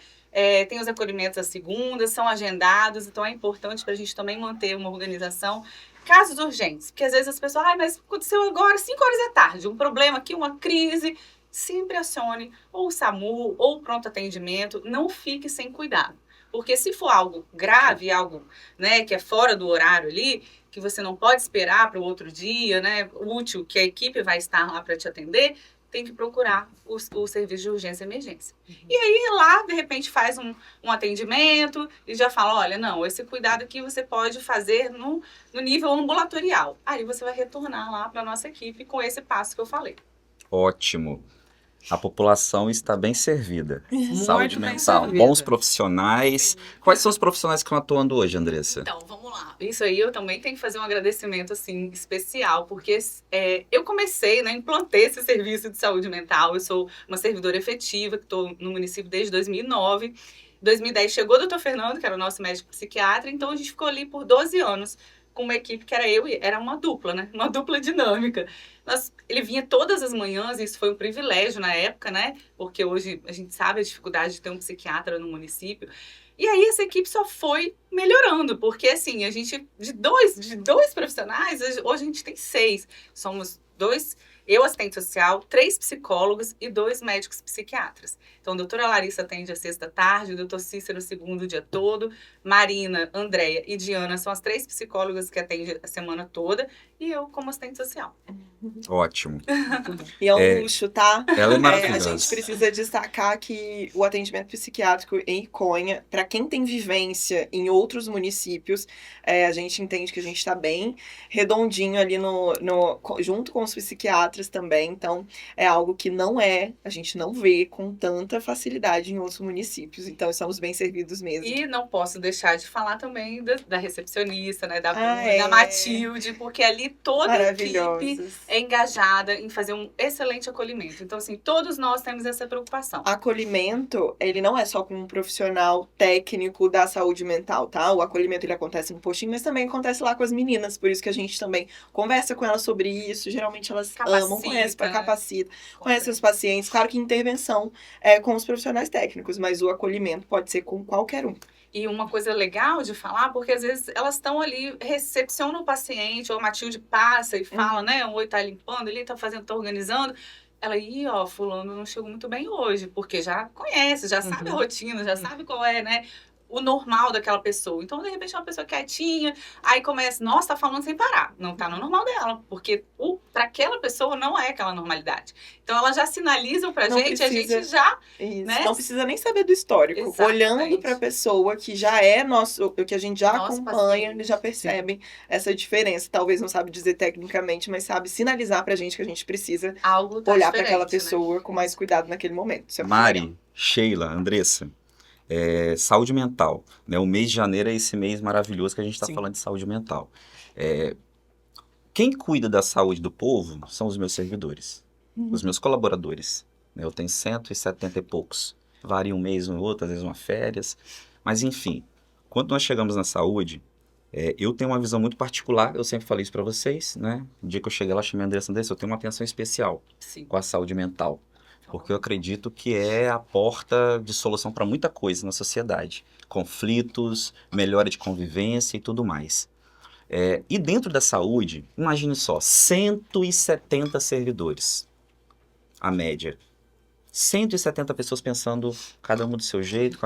tem os acolhimentos às segundas, são agendados, então é importante para a gente também manter uma organização. Casos urgentes, porque às vezes as pessoas, mas aconteceu agora 5 horas da tarde, um problema aqui, uma crise, sempre acione ou o SAMU ou o pronto atendimento, não fique sem cuidado. Porque se for algo grave, algo, né, que é fora do horário ali, que você não pode esperar para o outro dia, né, útil, que a equipe vai estar lá para te atender, tem que procurar o serviço de urgência e emergência. E aí lá, de repente, faz um atendimento e já fala, olha, não, esse cuidado aqui você pode fazer no nível ambulatorial. Aí você vai retornar lá para a nossa equipe com esse passo que eu falei. Ótimo. A população está bem servida. Saúde bem mental, servida. bons profissionais. Quais são os profissionais que estão atuando hoje, Andressa? Então, vamos lá. Isso aí eu também tenho que fazer um agradecimento, assim, especial, porque eu comecei, né, implantei esse serviço de saúde mental. Eu sou uma servidora efetiva, que estou no município desde 2009. Em 2010 chegou o Dr. Fernando, que era o nosso médico psiquiatra, então a gente ficou ali por 12 anos com uma equipe que era eu e era uma dupla, né? Uma dupla dinâmica. Ele vinha todas as manhãs, e isso foi um privilégio na época, né? Porque hoje a gente sabe a dificuldade de ter um psiquiatra no município. E aí essa equipe só foi melhorando, porque assim, a gente, de dois profissionais, hoje a gente tem 6. Somos 2, eu assistente social, 3 psicólogos e 2 médicos psiquiatras. Então, a doutora Larissa atende às sexta tarde, o doutor Cícero segundo o dia todo, Marina, Andréia e Diana são as 3 psicólogas que atendem a semana toda, e eu como assistente social. Ótimo. E é um luxo, tá? Ela é A maravilhosa. gente precisa destacar que o atendimento psiquiátrico em Iconha, para quem tem vivência em outros municípios, a gente entende que a gente está bem redondinho ali junto com os psiquiatras, pediatras também, então é algo que a gente não vê com tanta facilidade em outros municípios, então estamos bem servidos mesmo. E não posso deixar de falar também da recepcionista, né? Da Bruna, é. da Matilde, porque ali toda a equipe Maravilhosos. é engajada em fazer um excelente acolhimento. Então, assim, todos nós temos essa preocupação. Acolhimento, ele não é só com um profissional técnico da saúde mental, tá? O acolhimento, ele acontece no postinho, mas também acontece lá com as meninas, por isso que a gente também conversa com elas sobre isso, geralmente elas amam, conhecem, né? capacita, conhecem os pacientes, claro que intervenção com os profissionais técnicos, mas o acolhimento pode ser com qualquer um. E uma coisa legal de falar, porque às vezes elas estão ali, recepcionam o paciente, ou a Matilde passa e fala, né? Oi, tá limpando ali, tá fazendo, tá organizando. Ela, fulano não chegou muito bem hoje, porque já conhece, já sabe a rotina, já sabe qual é, né? O normal daquela pessoa. Então, de repente, é uma pessoa quietinha, aí começa, nossa, tá falando sem parar. Não tá no normal dela, porque para aquela pessoa não é aquela normalidade. Então, ela já sinaliza pra gente, a gente já... Isso, né? não precisa nem saber do histórico. Exatamente. Olhando pra pessoa que já é nosso, que a gente já Nosso acompanha, paciente. eles já percebem essa diferença. Talvez não sabe dizer tecnicamente, mas sabe sinalizar pra gente que a gente precisa Algo tá olhar pra aquela diferente, né? pessoa com mais cuidado naquele momento. Isso é muito Mari, legal. Sheila, Andressa, saúde mental, né? O mês de janeiro é esse mês maravilhoso que a gente está Sim. falando de saúde mental. Quem cuida da saúde do povo são os meus servidores, os meus colaboradores, né? Eu tenho 170 e poucos, varia um mês um outro, às vezes uma férias, mas enfim, quando nós chegamos na saúde, eu tenho uma visão muito particular, eu sempre falei isso para vocês, né? No dia que eu cheguei lá, chamei a Andressa, eu tenho uma atenção especial Sim. com a saúde mental. Porque eu acredito que é a porta de solução para muita coisa na sociedade. Conflitos, melhora de convivência e tudo mais. E dentro da saúde, imagine só, 170 servidores, a média. 170 pessoas pensando, cada um do seu jeito,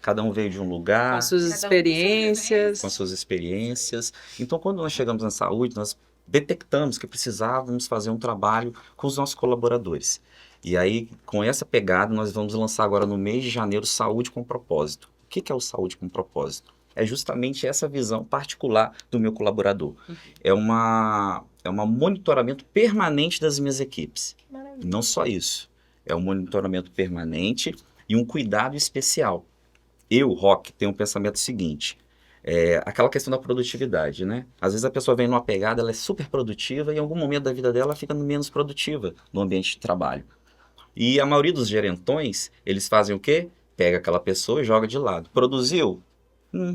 cada um veio de um lugar, Com suas Cada um com experiências. com suas experiências. Então, quando nós chegamos na saúde, nós detectamos que precisávamos fazer um trabalho com os nossos colaboradores. E aí, com essa pegada, nós vamos lançar agora no mês de janeiro Saúde com Propósito. O que é o Saúde com Propósito? É justamente essa visão particular do meu colaborador. É um monitoramento permanente das minhas equipes. Maravilha. Não só isso. É um monitoramento permanente e um cuidado especial. Eu, Roque, tenho um pensamento seguinte. Aquela questão da produtividade, né? Às vezes a pessoa vem numa pegada, ela é super produtiva e em algum momento da vida dela ela fica menos produtiva no ambiente de trabalho. E a maioria dos gerentões, eles fazem o quê? Pega aquela pessoa e joga de lado. Produziu?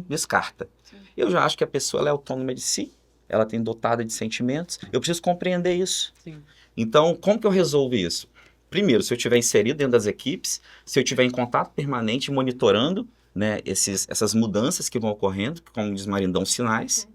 Descarta. Eu já acho que a pessoa ela é autônoma de si, ela tem dotada de sentimentos. Eu preciso compreender isso. Sim. Então, como que eu resolvo isso? Primeiro, se eu estiver inserido dentro das equipes, se eu estiver em contato permanente, monitorando, né, essas mudanças que vão ocorrendo, que, como diz Marina, dão sinais,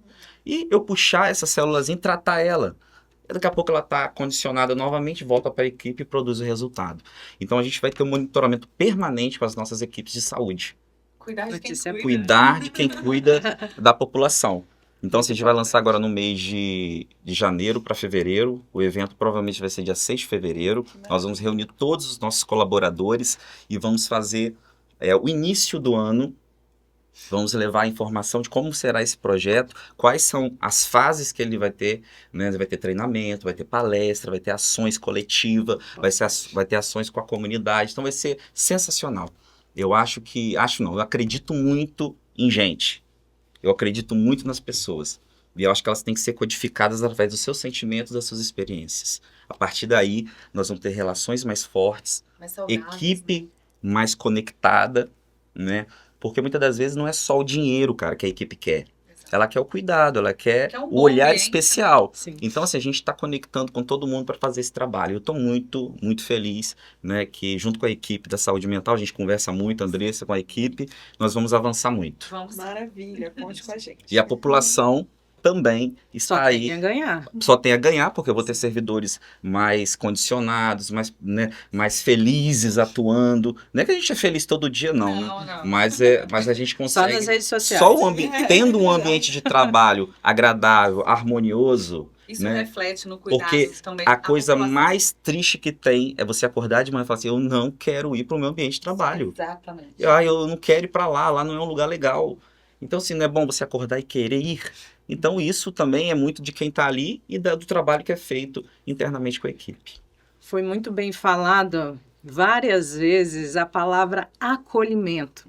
e eu puxar essa célulazinha e tratar ela. Daqui a pouco ela está condicionada novamente, volta para a equipe e produz o resultado. Então a gente vai ter um monitoramento permanente com as nossas equipes de saúde. Cuidar de quem Notícia cuida. Cuidar de quem cuida da população. Então, a gente vai lançar agora no mês de janeiro para fevereiro. O evento provavelmente vai ser dia 6 de fevereiro. Nós vamos reunir todos os nossos colaboradores e vamos fazer o início do ano. Vamos levar a informação de como será esse projeto, quais são as fases que ele vai ter, né? Vai ter treinamento, vai ter palestra, vai ter ações coletivas, vai ter ações com a comunidade. Então vai ser sensacional. Eu acredito muito em gente. Eu acredito muito nas pessoas. E eu acho que elas têm que ser codificadas através dos seus sentimentos, das suas experiências. A partir daí, nós vamos ter relações mais fortes, Mais saudáveis, equipe mais conectada, né? Porque muitas das vezes não é só o dinheiro, cara, que a equipe quer. Exato. Ela quer o cuidado, ela quer Quer um o bom olhar ambiente. especial. Sim. Então, assim, a gente está conectando com todo mundo para fazer esse trabalho. Eu estou muito, muito feliz, né, que junto com a equipe da saúde mental, a gente conversa muito, Andressa, com a equipe, nós vamos avançar muito. Vamos. Maravilha, conte com a gente. E a população também Só está tem aí. a ganhar. Só tem a ganhar, porque eu vou ter servidores mais condicionados, mais felizes atuando. Não é que a gente é feliz todo dia, não, né? Não. Mas a gente Só consegue... nas redes sociais. Só tendo um ambiente de trabalho agradável, harmonioso, Isso né? reflete no cuidado Porque também. a coisa população. mais triste que tem é você acordar de manhã e falar assim, eu não quero ir para o meu ambiente de trabalho. Exatamente. Eu não quero ir para lá não é um lugar legal. Então, assim, não é bom você acordar e querer ir. Então, isso também é muito de quem está ali e do trabalho que é feito internamente com a equipe. Foi muito bem falado várias vezes a palavra acolhimento.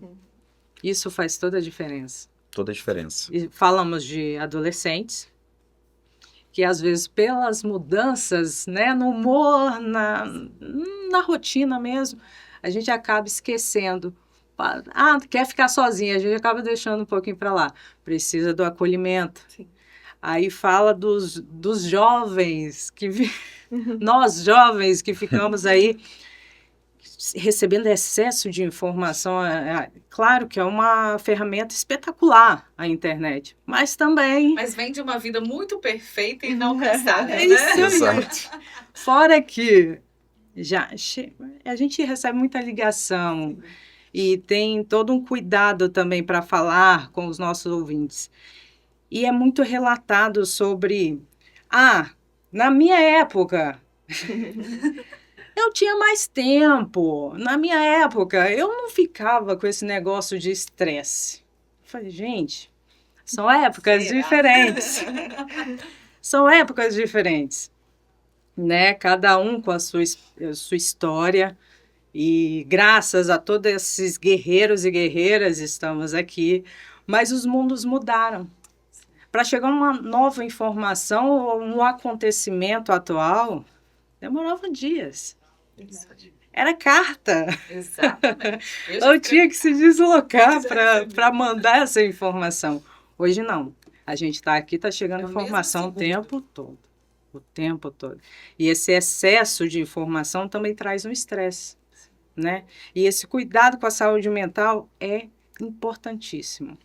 Isso faz toda a diferença. Toda a diferença. E falamos de adolescentes, que às vezes pelas mudanças, né, no humor, na rotina mesmo, a gente acaba esquecendo. Ah, quer ficar sozinha, a gente acaba deixando um pouquinho para lá. Precisa do acolhimento. Sim. Aí fala dos jovens, nós jovens que ficamos aí recebendo excesso de informação. Claro que é uma ferramenta espetacular a internet, mas também... Mas vem de uma vida muito perfeita e inalcançável, É né? isso mesmo. Exato. Fora que a gente recebe muita ligação e tem todo um cuidado também para falar com os nossos ouvintes. E é muito relatado sobre... na minha época... Eu tinha mais tempo. Na minha época, eu não ficava com esse negócio de estresse. Falei, gente, são épocas diferentes. São épocas diferentes, né? Cada um com a sua história. E graças a todos esses guerreiros e guerreiras estamos aqui. Mas os mundos mudaram. Para chegar uma nova informação ou um acontecimento atual, demorava dias. Era carta. Exatamente. Eu tinha que se deslocar para mandar essa informação. Hoje não. A gente está aqui, está chegando informação o tempo todo. O tempo todo. E esse excesso de informação também traz um estresse, né? E esse cuidado com a saúde mental é importantíssimo.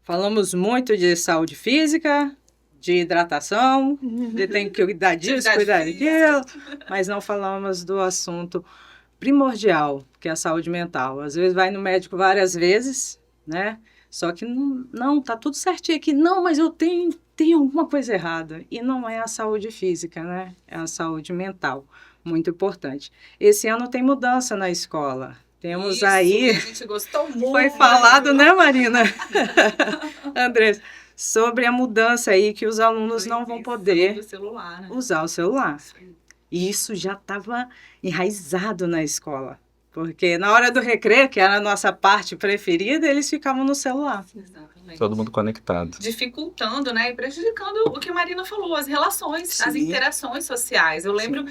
Falamos muito de saúde física, de hidratação, de tem que cuidar disso, cuidar daquilo, mas não falamos do assunto primordial, que é a saúde mental. Às vezes vai no médico várias vezes, né? Só que não tá tudo certinho aqui. Não, mas eu tenho alguma coisa errada. E não é a saúde física, né? É a saúde mental. Muito importante. Esse ano tem mudança na escola. Temos Isso, aí... a gente gostou muito. Foi falado, né, Marina? Andressa, sobre a mudança aí que os alunos não vão poder celular, né? usar o celular. E isso já estava enraizado na escola. Porque na hora do recreio, que era a nossa parte preferida, eles ficavam no celular. Exatamente. Todo mundo conectado. Dificultando, né, e prejudicando o que a Marina falou, as relações, as Sim. interações sociais. Eu lembro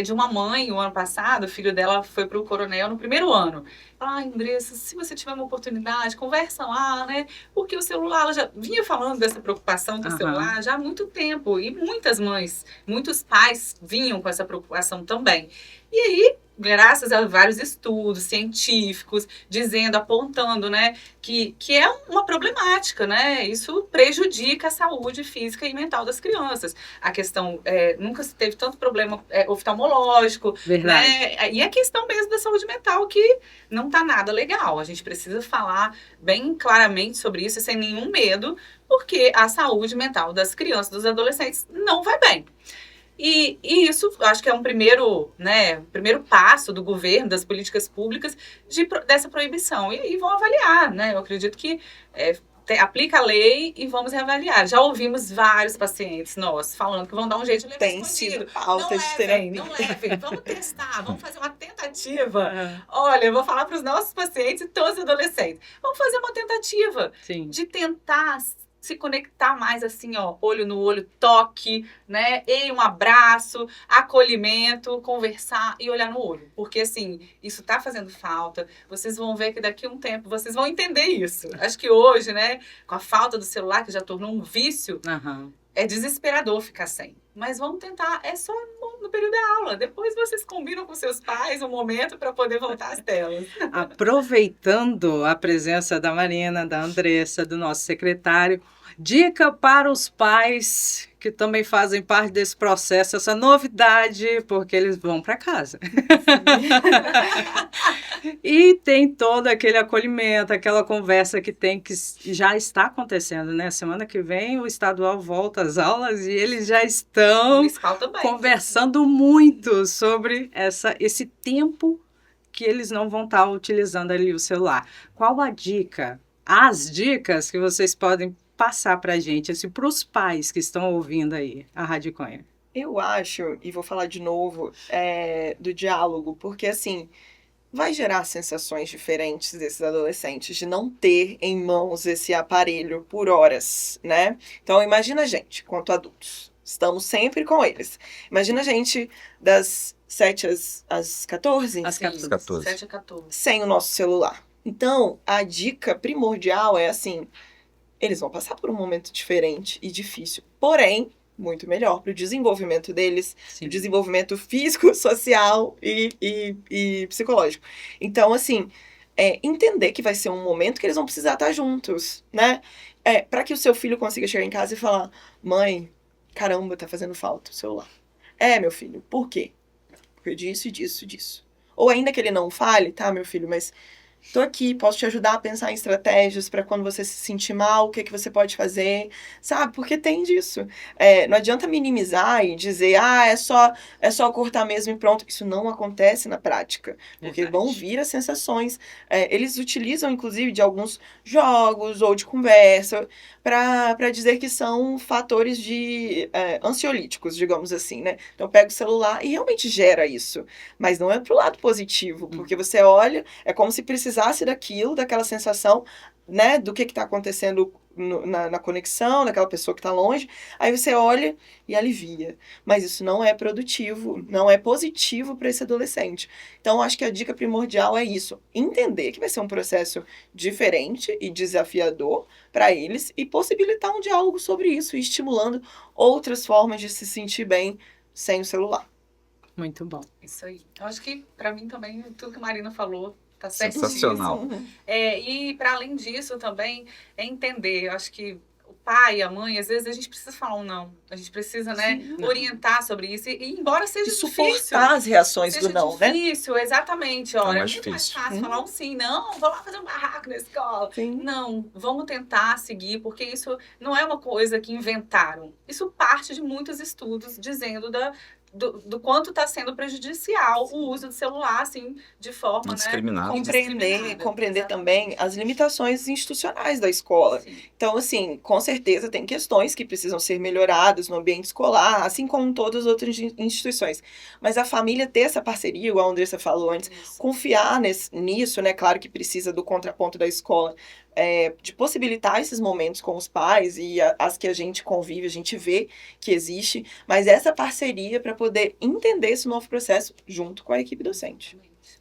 de uma mãe, o ano passado, o filho dela foi para o Coronel no primeiro ano. Andressa, se você tiver uma oportunidade, conversa lá, né? Porque o celular, ela já vinha falando dessa preocupação com o celular já há muito tempo. E muitas mães, muitos pais vinham com essa preocupação também. E aí, graças a vários estudos científicos, dizendo, apontando, né, que é uma problemática, né? Isso prejudica a saúde física e mental das crianças. A questão, nunca se teve tanto problema oftalmológico, Verdade. né? E a questão mesmo da saúde mental, que não tá nada legal. A gente precisa falar bem claramente sobre isso, sem nenhum medo, porque a saúde mental das crianças, dos adolescentes, não vai bem. E isso, acho que é um primeiro passo do governo, das políticas públicas, dessa proibição. E aí vão avaliar, né? Eu acredito que aplica a lei e vamos reavaliar. Já ouvimos vários pacientes nossos falando que vão dar um jeito de levar Tem sido pauta de terapia. Não levem, vamos testar, vamos fazer uma tentativa. Olha, eu vou falar para os nossos pacientes e todos os adolescentes. Vamos fazer uma tentativa de tentar se conectar mais assim, ó, olho no olho, toque, né? E um abraço, acolhimento, conversar e olhar no olho. Porque, assim, isso tá fazendo falta. Vocês vão ver que daqui a um tempo vocês vão entender isso. Acho que hoje, né, com a falta do celular, que já tornou um vício, é desesperador ficar sem. Mas vamos tentar, é só no período da aula. Depois vocês combinam com seus pais um momento para poder voltar às telas. Aproveitando a presença da Marina, da Andressa, do nosso secretário, dica para os pais que também fazem parte desse processo, essa novidade, porque eles vão para casa. E tem todo aquele acolhimento, aquela conversa que já está acontecendo, né? Semana que vem o estadual volta às aulas e eles já estão conversando muito sobre esse tempo que eles não vão estar utilizando ali o celular. Qual a dica as dicas que vocês podem passar para a gente, assim, para os pais que estão ouvindo aí a Rádio Conha? Eu acho, e vou falar de novo, do diálogo, porque assim, vai gerar sensações diferentes desses adolescentes de não ter em mãos esse aparelho por horas, né? Então imagina a gente, quanto adultos, estamos sempre com eles. Imagina a gente das 7 às 14, Às 14. 14. 7 a 14. sem o nosso celular. Então, a dica primordial é assim, eles vão passar por um momento diferente e difícil, porém, muito melhor para o desenvolvimento deles, Sim. o desenvolvimento físico, social e psicológico. Então, assim, entender que vai ser um momento que eles vão precisar estar juntos, né? Para que o seu filho consiga chegar em casa e falar: mãe, caramba, tá fazendo falta o celular. Meu filho, por quê? Porque disso e disso e disso. Ou ainda que ele não fale, tá, meu filho, mas tô aqui, posso te ajudar a pensar em estratégias para quando você se sentir mal, o que que você pode fazer, sabe? Porque tem disso. Não adianta minimizar e dizer, é só cortar mesmo e pronto. Isso não acontece na prática, porque Verdade. vão vir as sensações. Eles utilizam, inclusive, de alguns jogos ou de conversa para dizer que são fatores ansiolíticos, digamos assim, né? Então pega o celular e realmente gera isso, mas não é pro lado positivo, porque você olha, é como se precisasse daquilo, daquela sensação, né, do que está acontecendo na conexão, daquela pessoa que está longe, aí você olha e alivia. Mas isso não é produtivo, não é positivo para esse adolescente. Então, acho que a dica primordial é isso: entender que vai ser um processo diferente e desafiador para eles e possibilitar um diálogo sobre isso, e estimulando outras formas de se sentir bem sem o celular. Muito bom. Isso aí. Eu acho que, para mim também, tudo que a Marina falou tá certíssimo. Sensacional. E para além disso também é entender. Eu acho que o pai, a mãe, às vezes a gente precisa falar um não. A gente precisa, né, Sim. orientar sobre isso. E embora seja E difícil. suportar as reações Seja do não, né? difícil, exatamente. Olha, é mais muito mais difícil. fácil falar um sim. Não, vou lá fazer um barraco na escola. Sim. Não, vamos tentar seguir, porque isso não é uma coisa que inventaram. Isso parte de muitos estudos dizendo do quanto está sendo prejudicial o uso do celular, assim, de forma, Indiscriminada. né? Compreender também as limitações institucionais da escola. Sim. Então, assim, com certeza tem questões que precisam ser melhoradas no ambiente escolar, assim como em todas as outras instituições. Mas a família ter essa parceria, igual a Andressa falou antes, Isso. confiar nisso, né? Claro que precisa do contraponto da escola, de possibilitar esses momentos com os pais e as que a gente convive, a gente vê que existe, mas essa parceria para poder entender esse novo processo junto com a equipe docente.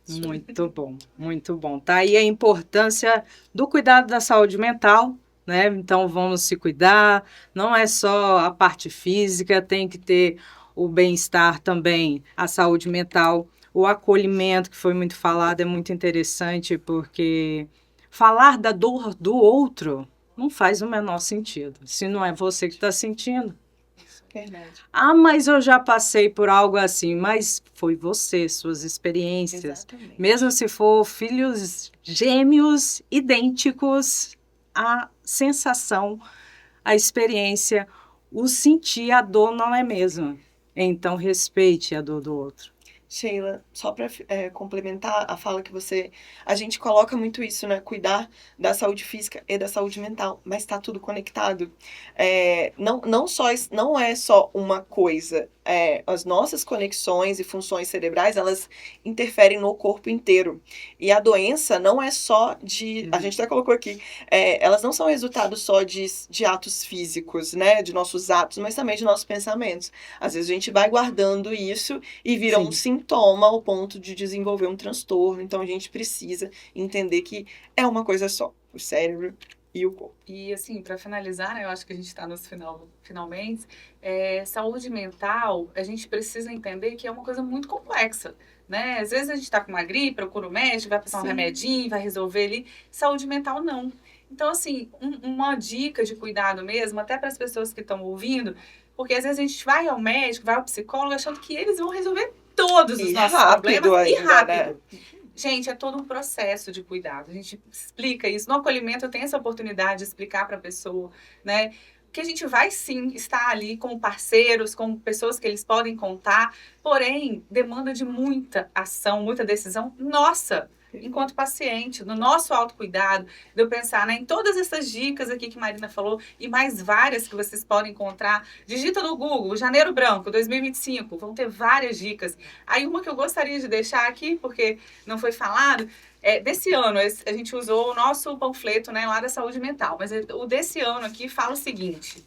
Muito bom, muito bom. Tá aí a importância do cuidado da saúde mental, né? Então vamos se cuidar, não é só a parte física, tem que ter o bem-estar também, a saúde mental, o acolhimento, que foi muito falado, é muito interessante, porque falar da dor do outro não faz o menor sentido, se não é você que está sentindo. Verdade. Ah, mas eu já passei por algo assim, mas foi você, suas experiências. Exatamente. Mesmo se for filhos gêmeos idênticos, a sensação, a experiência, o sentir a dor não é a mesma. Então, respeite a dor do outro. Sheila, só para complementar a fala que a gente coloca muito isso, né? Cuidar da saúde física e da saúde mental, mas está tudo conectado. Não é só uma coisa. As nossas conexões e funções cerebrais, elas interferem no corpo inteiro. E a doença não é só a gente até colocou aqui, elas não são resultado só de atos físicos, né? De nossos atos, mas também de nossos pensamentos. Às vezes a gente vai guardando isso e vira um sintoma ao ponto de desenvolver um transtorno. Então a gente precisa entender que é uma coisa só, o cérebro e o corpo. E assim, para finalizar, né, eu acho que a gente está nos finalmente, saúde mental, a gente precisa entender que é uma coisa muito complexa, né? Às vezes a gente está com uma gripe, procura o médico, vai passar um remedinho, vai resolver ali. Saúde mental, não. Então, assim, uma dica de cuidado mesmo, até para as pessoas que estão ouvindo, porque às vezes a gente vai ao médico, vai ao psicólogo, achando que eles vão resolver todos os nossos problemas e rápido. Né? Gente, é todo um processo de cuidado. A gente explica isso. No acolhimento, eu tenho essa oportunidade de explicar para a pessoa, né? Que a gente vai, sim, estar ali como parceiros, como pessoas que eles podem contar. Porém, demanda de muita ação, muita decisão nossa. enquanto paciente, no nosso autocuidado, de eu pensar, né, em todas essas dicas aqui que Marina falou e mais várias que vocês podem encontrar. Digita no Google, Janeiro Branco 2025, vão ter várias dicas. Aí uma que eu gostaria de deixar aqui, porque não foi falado, desse ano, a gente usou o nosso panfleto, né, lá da saúde mental, mas o desse ano aqui fala o seguinte: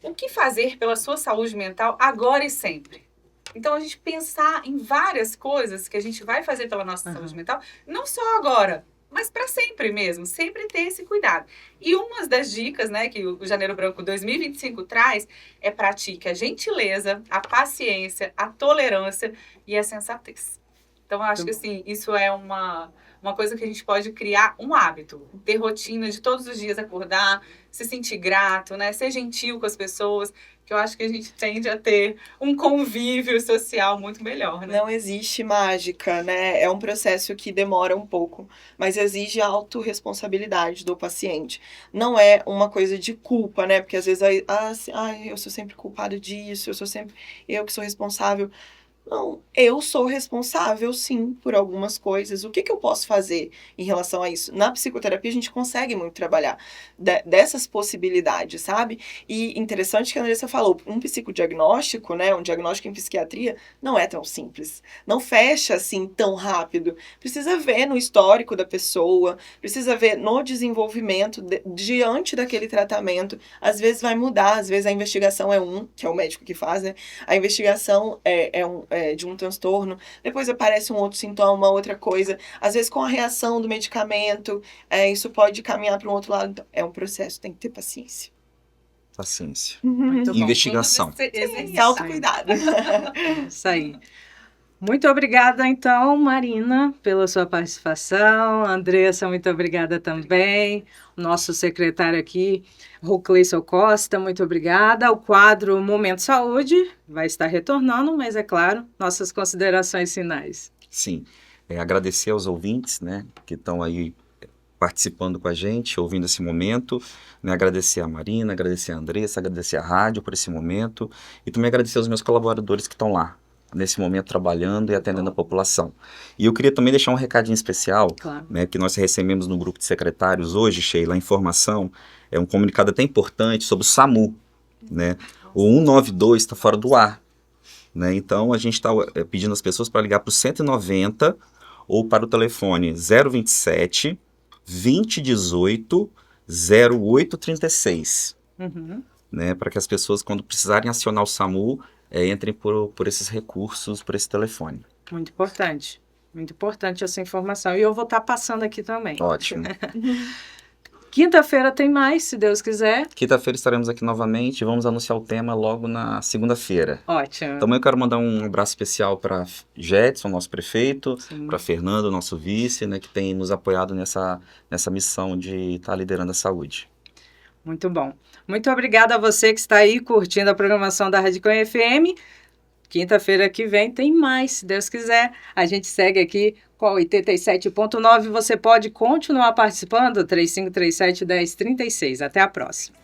o que fazer pela sua saúde mental agora e sempre? Então, a gente pensar em várias coisas que a gente vai fazer pela nossa saúde mental, não só agora, mas para sempre mesmo, sempre ter esse cuidado. E uma das dicas, né, que o Janeiro Branco 2025 traz é pratique a gentileza, a paciência, a tolerância e a sensatez. Então, eu acho que assim, isso é uma coisa que a gente pode criar um hábito, ter rotina de todos os dias acordar, se sentir grato, né, ser gentil com as pessoas, que eu acho que a gente tende a ter um convívio social muito melhor, né? Não existe mágica, né? É um processo que demora um pouco, mas exige autorresponsabilidade do paciente. Não é uma coisa de culpa, né? Porque às vezes, eu sou sempre culpado disso, eu que sou responsável. Não, eu sou responsável, sim, por algumas coisas. O que eu posso fazer em relação a isso? Na psicoterapia, a gente consegue muito trabalhar dessas possibilidades, sabe? E interessante que a Andressa falou, um psicodiagnóstico, né, um diagnóstico em psiquiatria, não é tão simples. Não fecha, assim, tão rápido. Precisa ver no histórico da pessoa, precisa ver no desenvolvimento, diante daquele tratamento. Às vezes vai mudar, às vezes a investigação que é o médico que faz, né? A investigação de um transtorno, depois aparece um outro sintoma, uma outra coisa, às vezes com a reação do medicamento, isso pode caminhar para um outro lado. Então, é um processo, tem que ter paciência. Paciência. Muito bom. Investigação. Sim, autocuidado. Isso aí. Muito obrigada, então, Marina, pela sua participação. Andressa, muito obrigada também. O nosso secretário aqui, Rucleison Costa, muito obrigada. O quadro Momento Saúde vai estar retornando, mas, é claro, nossas considerações finais. Sim. Agradecer aos ouvintes, né, que estão aí participando com a gente, ouvindo esse momento, né, agradecer a Marina, agradecer a Andressa, agradecer a rádio por esse momento e também agradecer aos meus colaboradores que estão lá, nesse momento trabalhando e atendendo a população. E eu queria também deixar um recadinho especial, claro, né, que nós recebemos no grupo de secretários hoje, Sheila, a informação, um comunicado até importante sobre o SAMU, né? O 192 está fora do ar, né? Então a gente está pedindo às pessoas para ligar para o 190 ou para o telefone 027 2018 0836, né? Para que as pessoas, quando precisarem acionar o SAMU, entrem por esses recursos, por esse telefone. Muito importante essa informação. E eu vou estar passando aqui também. Ótimo. Quinta-feira tem mais, se Deus quiser. Quinta-feira estaremos aqui novamente e vamos anunciar o tema logo na segunda-feira. Ótimo. Também eu quero mandar um abraço especial para Jetson, nosso prefeito, para Fernando, nosso vice, né, que tem nos apoiado nessa missão de estar liderando a saúde. Muito bom. Muito obrigada a você que está aí curtindo a programação da Rádio Cunha FM. Quinta-feira que vem tem mais, se Deus quiser. A gente segue aqui com a 87.9. Você pode continuar participando, 3537-1036. Até a próxima.